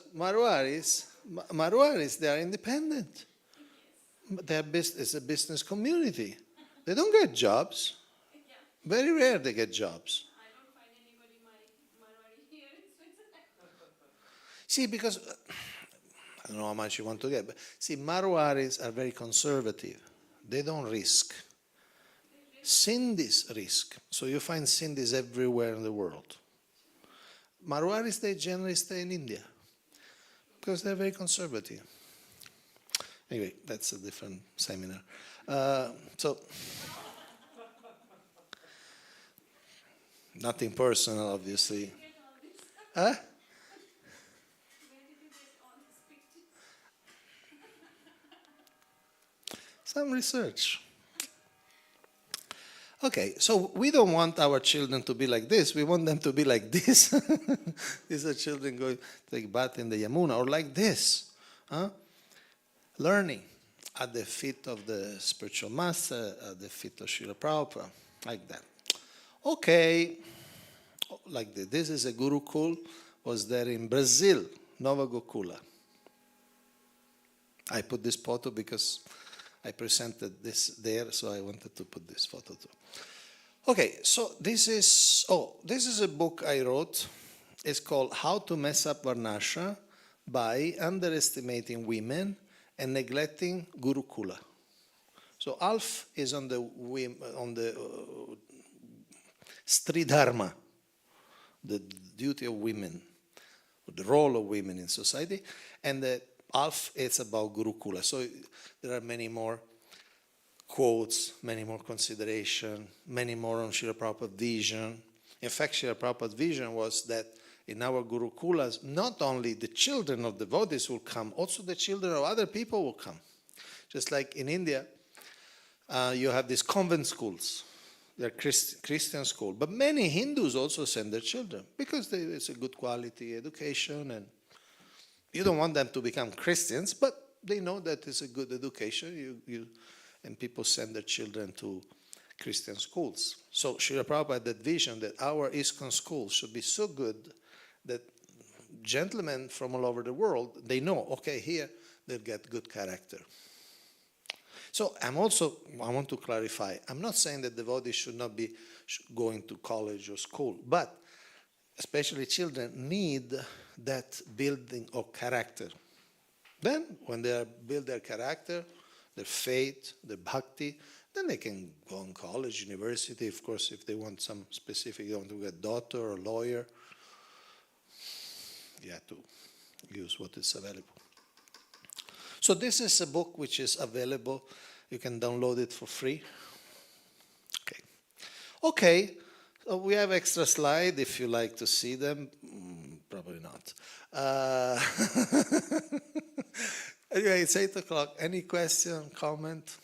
they are independent. It's a business community. They don't get jobs. Very rare they get jobs. I don't find anybody Marwari here in Switzerland. See, because I don't know how much you want to get, but see, Marwaris are very conservative. They don't risk. Sindhis risk. So you find Sindhis everywhere in the world. Marwaris, they generally stay in India because they're very conservative. Anyway, that's a different seminar. So, nothing personal, obviously. Huh? Where did you get all these pictures? Some research. Okay, so we don't want our children to be like this. We want them to be like this. These are children going to take bath in the Yamuna, or like this. Learning at the feet of the spiritual master, at the feet of Srila Prabhupada, like that. Okay, like this. This is a Gurukula, was there in Brazil, Nova Gokula. I put this photo because I presented this there, so I wanted to put this photo too. Okay, so this is a book I wrote. It's called How to Mess Up Varnasrama by Underestimating Women and Neglecting Gurukula. So Alf is on the Stri Dharma, the duty of women, the role of women in society, and the Alf is about Gurukula. So there are many more quotes, many more consideration, many more on Srila Prabhupada's vision. In fact, Srila Prabhupada's vision was that in our Gurukulas, not only the children of devotees will come, also the children of other people will come. Just like in India, you have these convent schools. They're Christian school. But many Hindus also send their children because it's a good quality education, and you don't want them to become Christians, but they know that it's a good education. And people send their children to Christian schools. So Srila Prabhupada had that vision that our ISKCON schools should be so good that gentlemen from all over the world, they know, okay, here they'll get good character. So I want to clarify, I'm not saying that devotees should not be going to college or school, but especially children need that building of character. Then when they build their character, their faith, their bhakti, then they can go on college, university, of course, if they want some specific, they want to get doctor or lawyer, you have to use what is available. So this is a book which is available. You can download it for free. Okay. Okay. So we have extra slide if you like to see them. Probably not. Anyway, it's 8 o'clock. Any question, comment?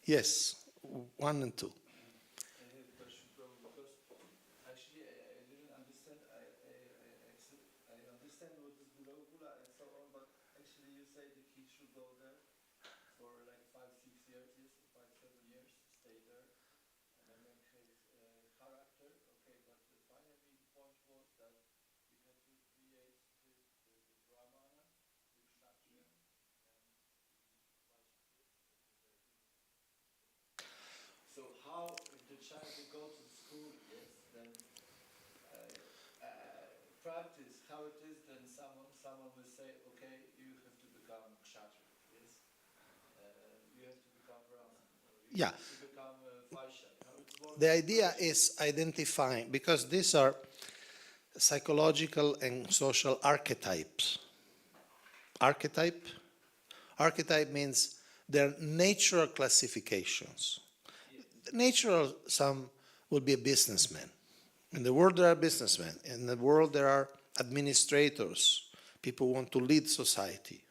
Yes, 1 and 2. I have a question, Prabhu, because actually I didn't understand. I understand what is Gurukula and so on, but actually you say the kid should go there for like 5-6 years, 5-7 years, stay there, and then make his character. Okay, but finally the point was that you had to create the Brahmana, the Kshatriya, and the Vaishya. So how if the child will go to school, yes, then practice how it is, then someone will say, okay, you have to become kshatriya, yes, you have to become brahman, or you Yeah. have to become vaishya. How it works? The idea is identifying, because these are psychological and social archetypes. Archetype means they're natural classifications. Natural, some will be a businessman. In the world there are businessmen. In the world there are administrators, people who want to lead society.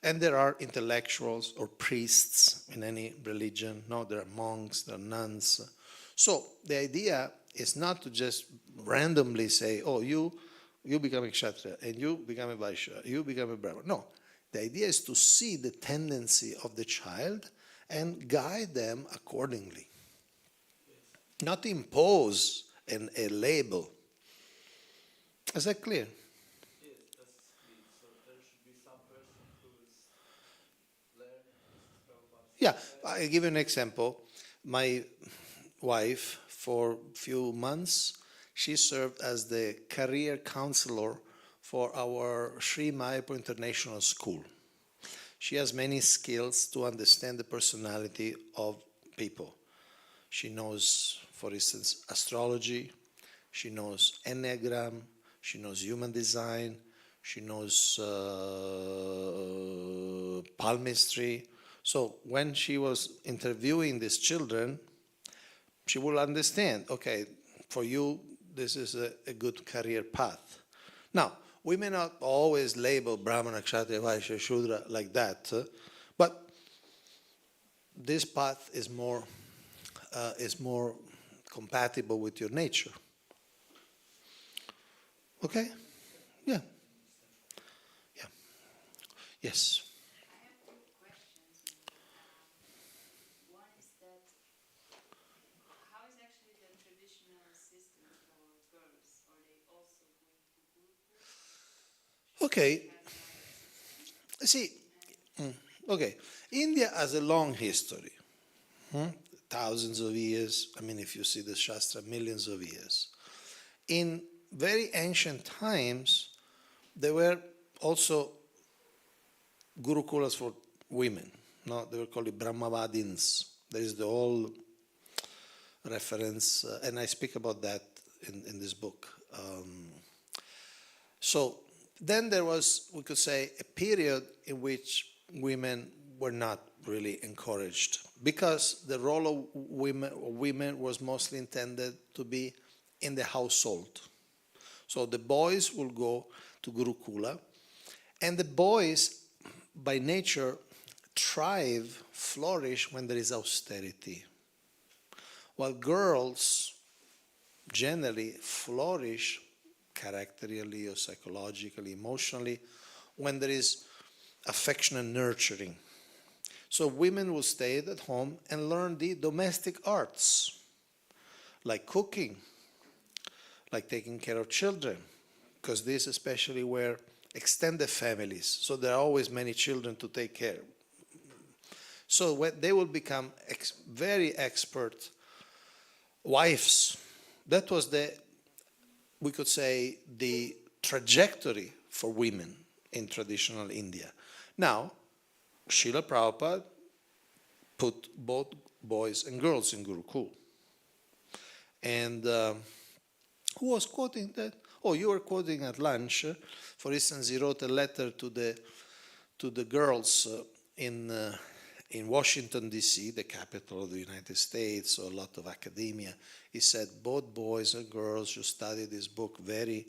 And there are intellectuals or priests in any religion. No, there are monks, there are nuns. So the idea is not to just randomly say, oh, you become a kshatriya, and you become a vaishya, you become a brahman. No, the idea is to see the tendency of the child and guide them accordingly. Not impose a label. Is that clear? Yes, that's clear. So there should be some person who is learning this Prabhupada. Yeah, I'll give you an example. My wife, for a few months, she served as the career counselor for our Sri Mayapur International School. She has many skills to understand the personality of people. She knows, for instance, astrology, she knows Enneagram, she knows human design, she knows palmistry. So when she was interviewing these children, she will understand, okay, for you, this is a good career path. Now, we may not always label Brahmana, Kshatriya, Vaishya, Shudra like that, but this path is more compatible with your nature. Okay? Yeah. Yeah. Yes. I have two questions. One is that how is actually the traditional system for girls? Are they also going to Gurukula? Okay. See, okay. India has a long history. Thousands of years. I mean, if you see the Shastra, millions of years. In very ancient times, there were also Gurukulas for women. No, they were called Brahmavadins. There is the whole reference, and I speak about that in this book. So then there was, we could say, a period in which women were not really encouraged because the role of women was mostly intended to be in the household. So the boys will go to Gurukula, and the boys, by nature, thrive, flourish when there is austerity, while girls generally flourish characterially or psychologically, emotionally, when there is affection and nurturing. So women will stay at home and learn the domestic arts, like cooking, like taking care of children, because this especially where extended families, so there are always many children to take care. So when they will become very expert wives. That was we could say, the trajectory for women in traditional India. Now, Srila Prabhupada put both boys and girls in Gurukula. And who was quoting that? Oh, you were quoting at lunch. For instance, he wrote a letter to the girls in Washington, D.C., the capital of the United States, so a lot of academia. He said both boys and girls should study this book very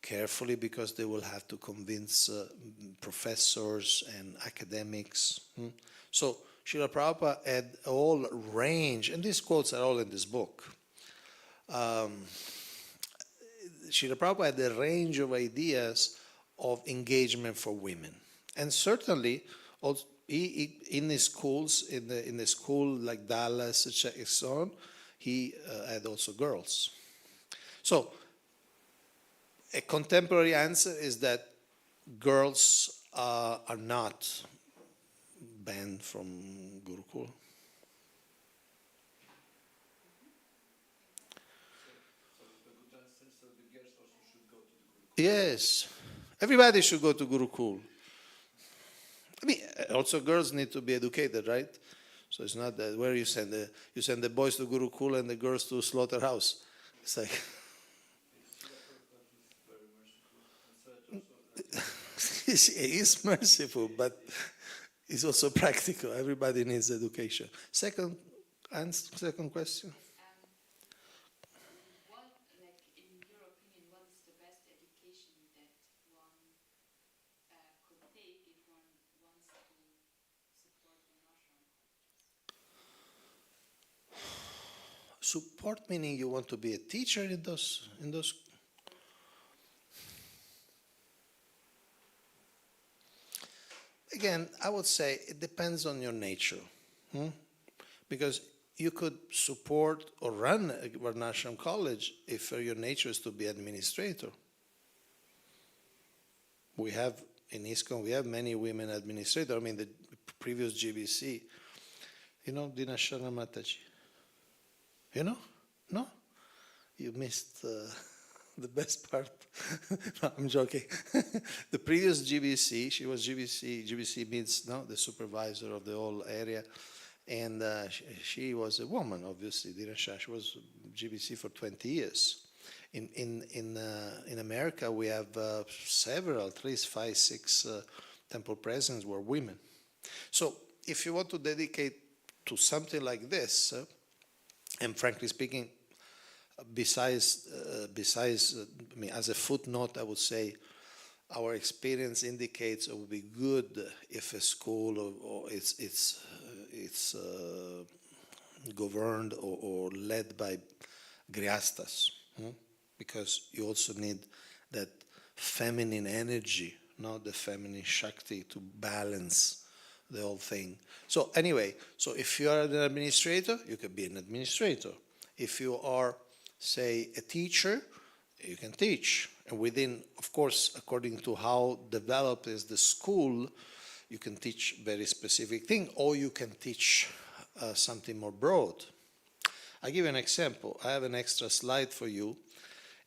carefully because they will have to convince professors and academics. So Srila Prabhupada had a whole range, and these quotes are all in this book. Srila Prabhupada had a range of ideas of engagement for women. And certainly, also, he in his schools, in the school like Dallas and so on, he had also girls. So a contemporary answer is that girls are not banned from Gurukula. So the girls also should go to the Gurukula. Yes, everybody should go to Gurukula. I mean, also girls need to be educated, right? So it's not that where you send the boys to Gurukula and the girls to slaughterhouse. It's like he is merciful, but he's also practical. Everybody needs education. Second question. What, like, in your opinion, what is the best education that one could take if one wants to support Varnasrama colleges? Support meaning you want to be a teacher in those. Again, I would say it depends on your nature, because you could support or run a Varnashram college if your nature is to be administrator. We have in ISKCON, we have many women administrators. I mean, the previous GBC, you know, Dinashana Mataji. You know? No? You missed the best part. No, I'm joking. The previous GBC, she was GBC. GBC means the supervisor of the whole area. And she was a woman, obviously. Dinasha, she was GBC for 20 years. In America, we have several, at least 5, 6 temple presidents were women. So if you want to dedicate to something like this, and frankly speaking, besides, I mean, as a footnote, I would say our experience indicates it would be good if a school or it's governed or led by grihastas, because you also need that feminine energy, not the feminine shakti, to balance the whole thing. So anyway, so if you are an administrator, you can be an administrator. If you are, say, a teacher, you can teach. And within, of course, according to how developed is the school, you can teach very specific thing, or you can teach something more broad. I'll give you an example. I have an extra slide for you.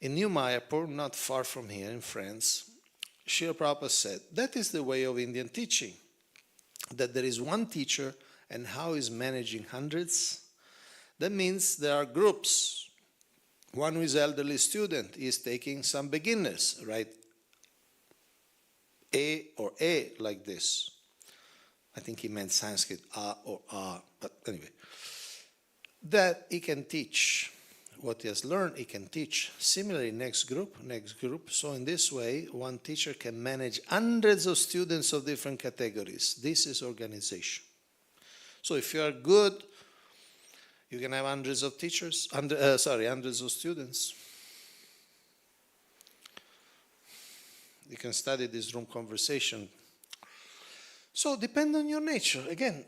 In New Mayapur, not far from here in France, Srila Prabhupada said, that is the way of Indian teaching, that there is one teacher and how he's managing hundreds. That means there are groups. One who is elderly student is taking some beginners, right? A or A like this. I think he meant Sanskrit, A or A, but anyway. That he can teach what he has learned, he can teach. Similarly, next group. So in this way, one teacher can manage hundreds of students of different categories. This is organization. So if you are good, you can have hundreds of teachers, hundreds of students. You can study this room conversation. So depend on your nature. Again,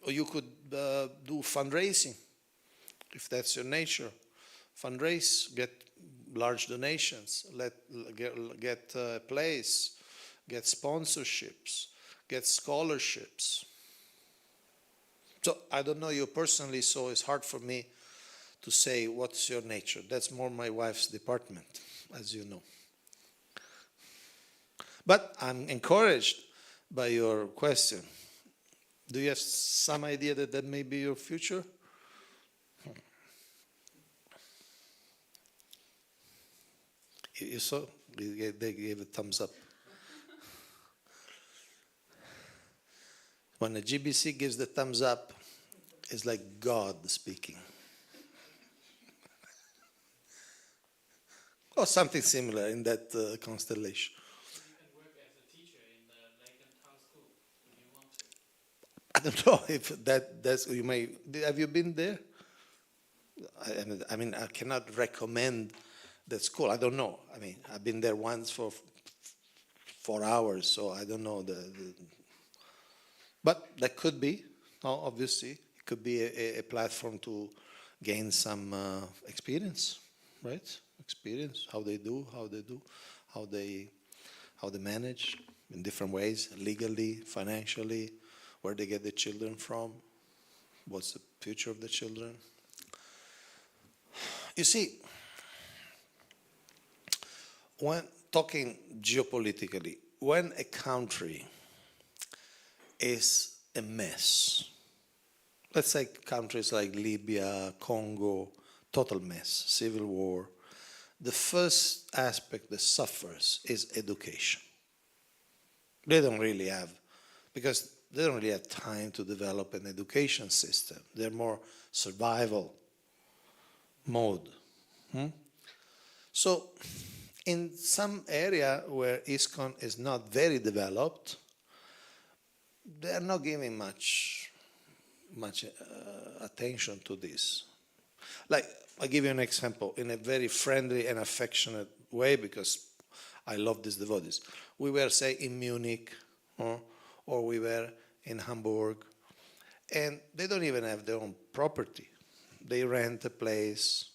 or you could do fundraising, if that's your nature. Fundraise, get large donations, get a place, get sponsorships, get scholarships. So I don't know you personally, so it's hard for me to say what's your nature. That's more my wife's department, as you know. But I'm encouraged by your question. Do you have some idea that that may be your future? You saw? They gave a thumbs up. When a GBC gives the thumbs up, it's like God speaking. Or something similar in that constellation. You can work as a teacher in the Laken Town School if you want to. I don't know if that's you may. Have you been there? I mean, I cannot recommend that school. I don't know. I mean, I've been there once for 4 hours, so I don't know but that could be. Obviously, it could be a platform to gain some experience, right? Experience how they do, how they manage in different ways, legally, financially, where they get the children from, what's the future of the children. You see, when talking geopolitically, when a country is a mess, let's say countries like Libya, Congo, total mess, civil war, the first aspect that suffers is education. They don't really have, because they don't really have time to develop an education system. They're more survival mode. So in some area where ISKCON is not very developed, they are not giving much attention to this. Like, I'll give you an example in a very friendly and affectionate way, because I love these devotees. We were, say, in Munich, or we were in Hamburg, and they don't even have their own property. They rent a place,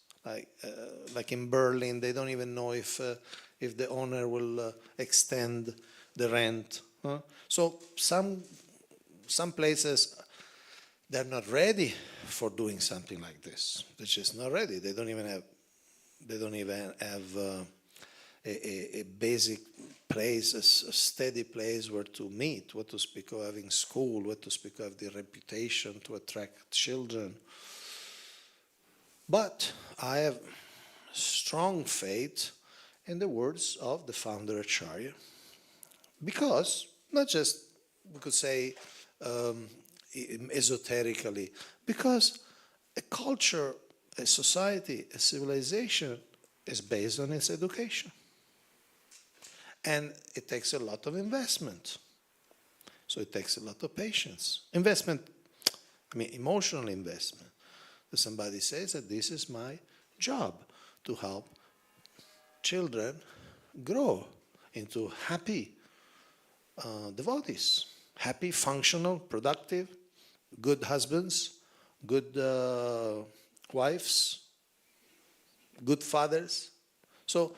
like in Berlin. They don't even know if the owner will extend the rent. So some places, they're not ready for doing something like this. They're just not ready. They don't even have a basic place, a steady place where to meet, what to speak of having school, what to speak of the reputation to attract children. But I have strong faith in the words of the founder Acharya, because, not just, we could say, esoterically, because a culture, a society, a civilization is based on its education. And it takes a lot of investment. So it takes a lot of patience. Investment, I mean emotional investment. That somebody says that this is my job, to help children grow into happy devotees. Happy, functional, productive, good husbands, good wives, good fathers. So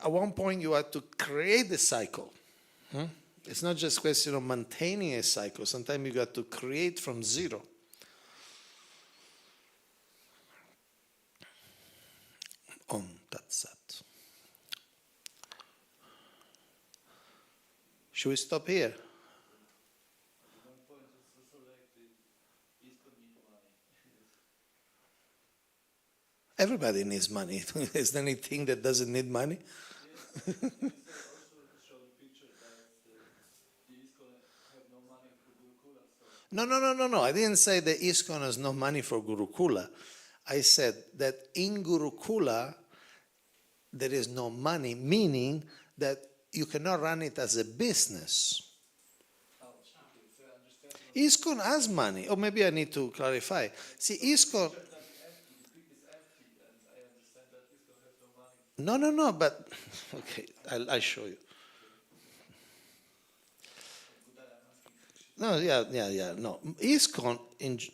at one point you have to create the cycle. It's not just a question of maintaining a cycle. Sometimes you got to create from zero. Om Tat Sat. Should we stop here? One point is also like the ISKCON need money. Everybody needs money. Is there anything that doesn't need money? Yes, you also show the picture that the ISKCON have no money for Gurukula. So No. I didn't say that ISKCON has no money for Gurukula. I said that in Gurukula there is no money, meaning that you cannot run it as a business. ISKCON has money. Or maybe I need to clarify. See, ISKCON... No, but... Okay, I'll show you. No, yeah, no. ISKCON,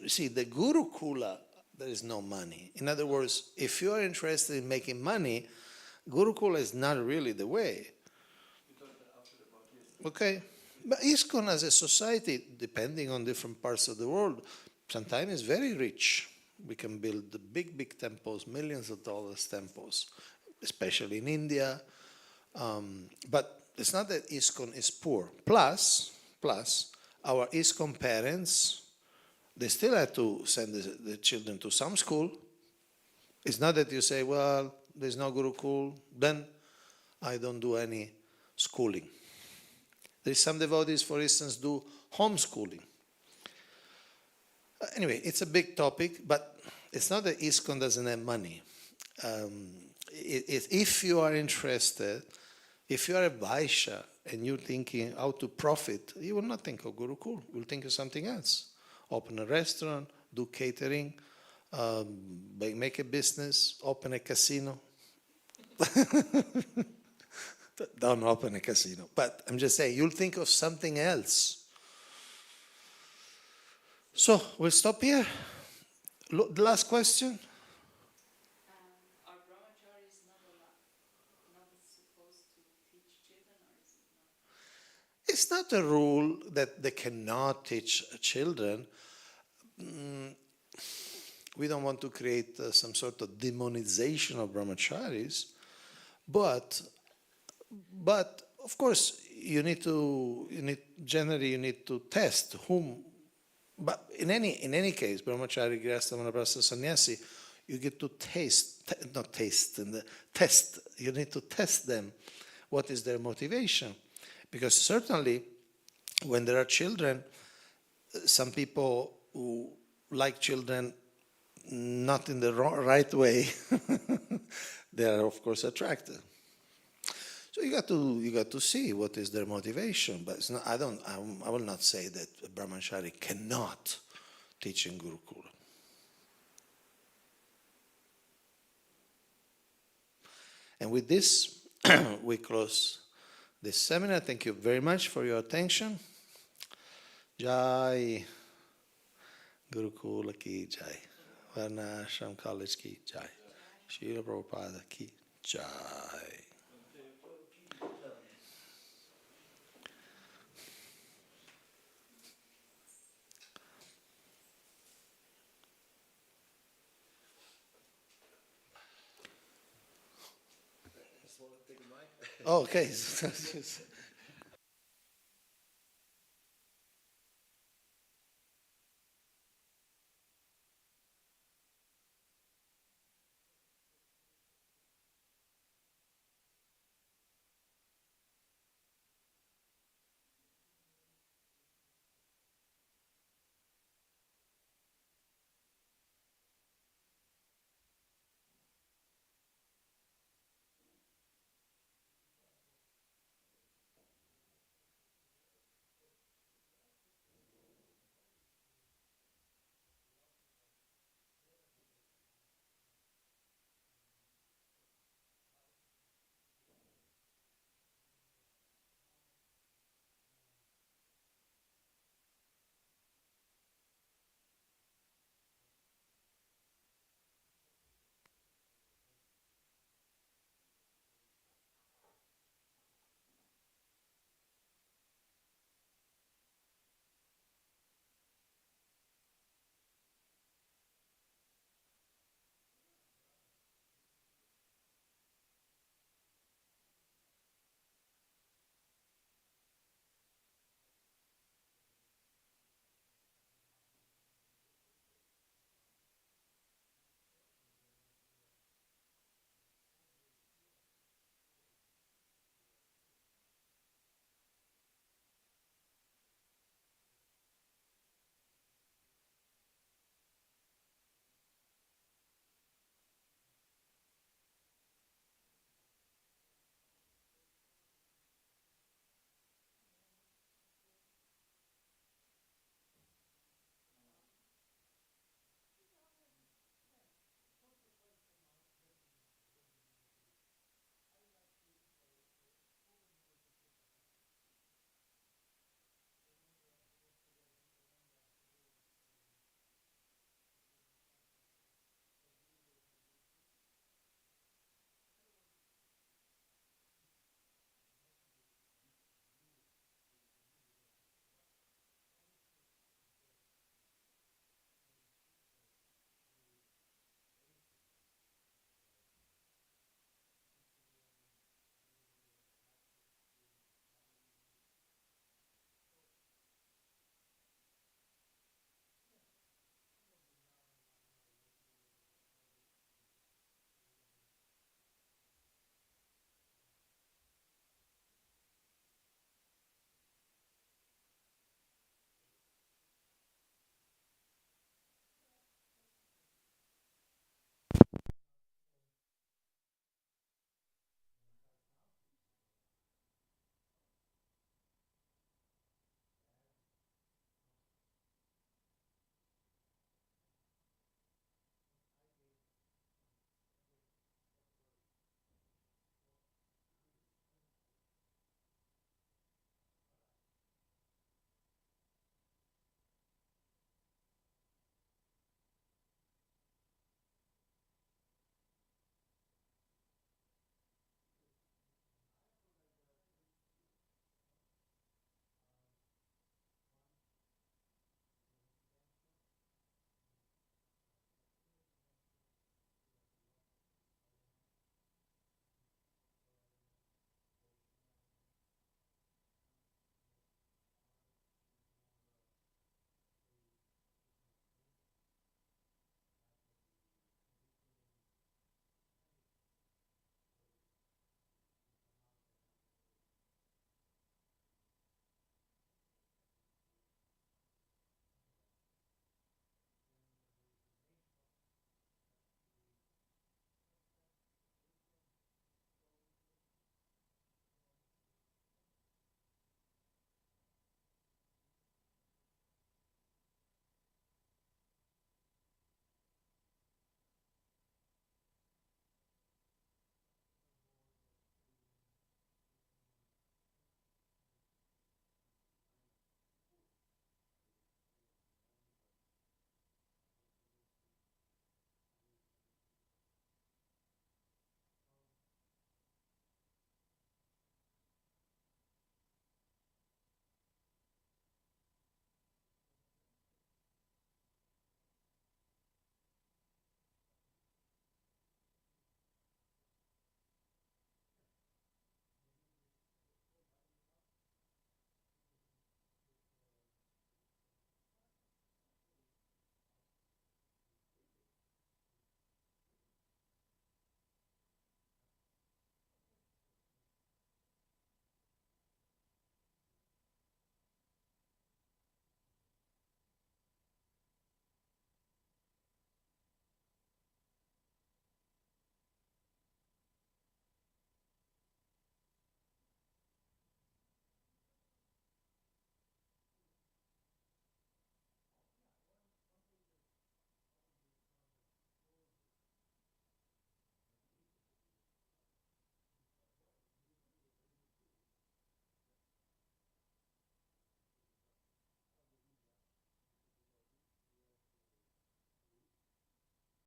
see, the Gurukula there is no money. In other words, if you are interested in making money, Gurukula is not really the way. Okay? But ISKCON as a society, depending on different parts of the world, sometimes is very rich. We can build the big, big temples, millions of dollars temples, especially in India. But it's not that ISKCON is poor. Plus, our ISKCON parents, they still have to send the children to some school. It's not that you say, well, there's no Gurukul, then I don't do any schooling. There's some devotees, for instance, do homeschooling. Anyway, it's a big topic, but it's not that ISKCON doesn't have money. If you are interested, if you are a Vaishya and you're thinking how to profit, you will not think of Gurukul. You will think of something else. Open a restaurant, do catering, make a business, open a casino. Don't open a casino. But I'm just saying, you'll think of something else. So, we'll stop here. The last question. Are brahmacharis not supposed to teach children, or is it not? It's not a rule that they cannot teach children. We don't want to create some sort of demonization of brahmacharis, but of course you need to test whom. But in any case, brahmachari, grihastha, vanaprastha, sannyasi, you get to test. You need to test them. What is their motivation? Because certainly, when there are children, some people who like children not in the right way, they are of course attracted. So you got to see what is their motivation. But it's not, I will not say that a brahmachari cannot teach in Gurukula. And with this, we close this seminar. Thank you very much for your attention. Jai Gurukula ki jai. Varnasrama College ki jai. Srila Prabhupada ki jai. Oh, okay.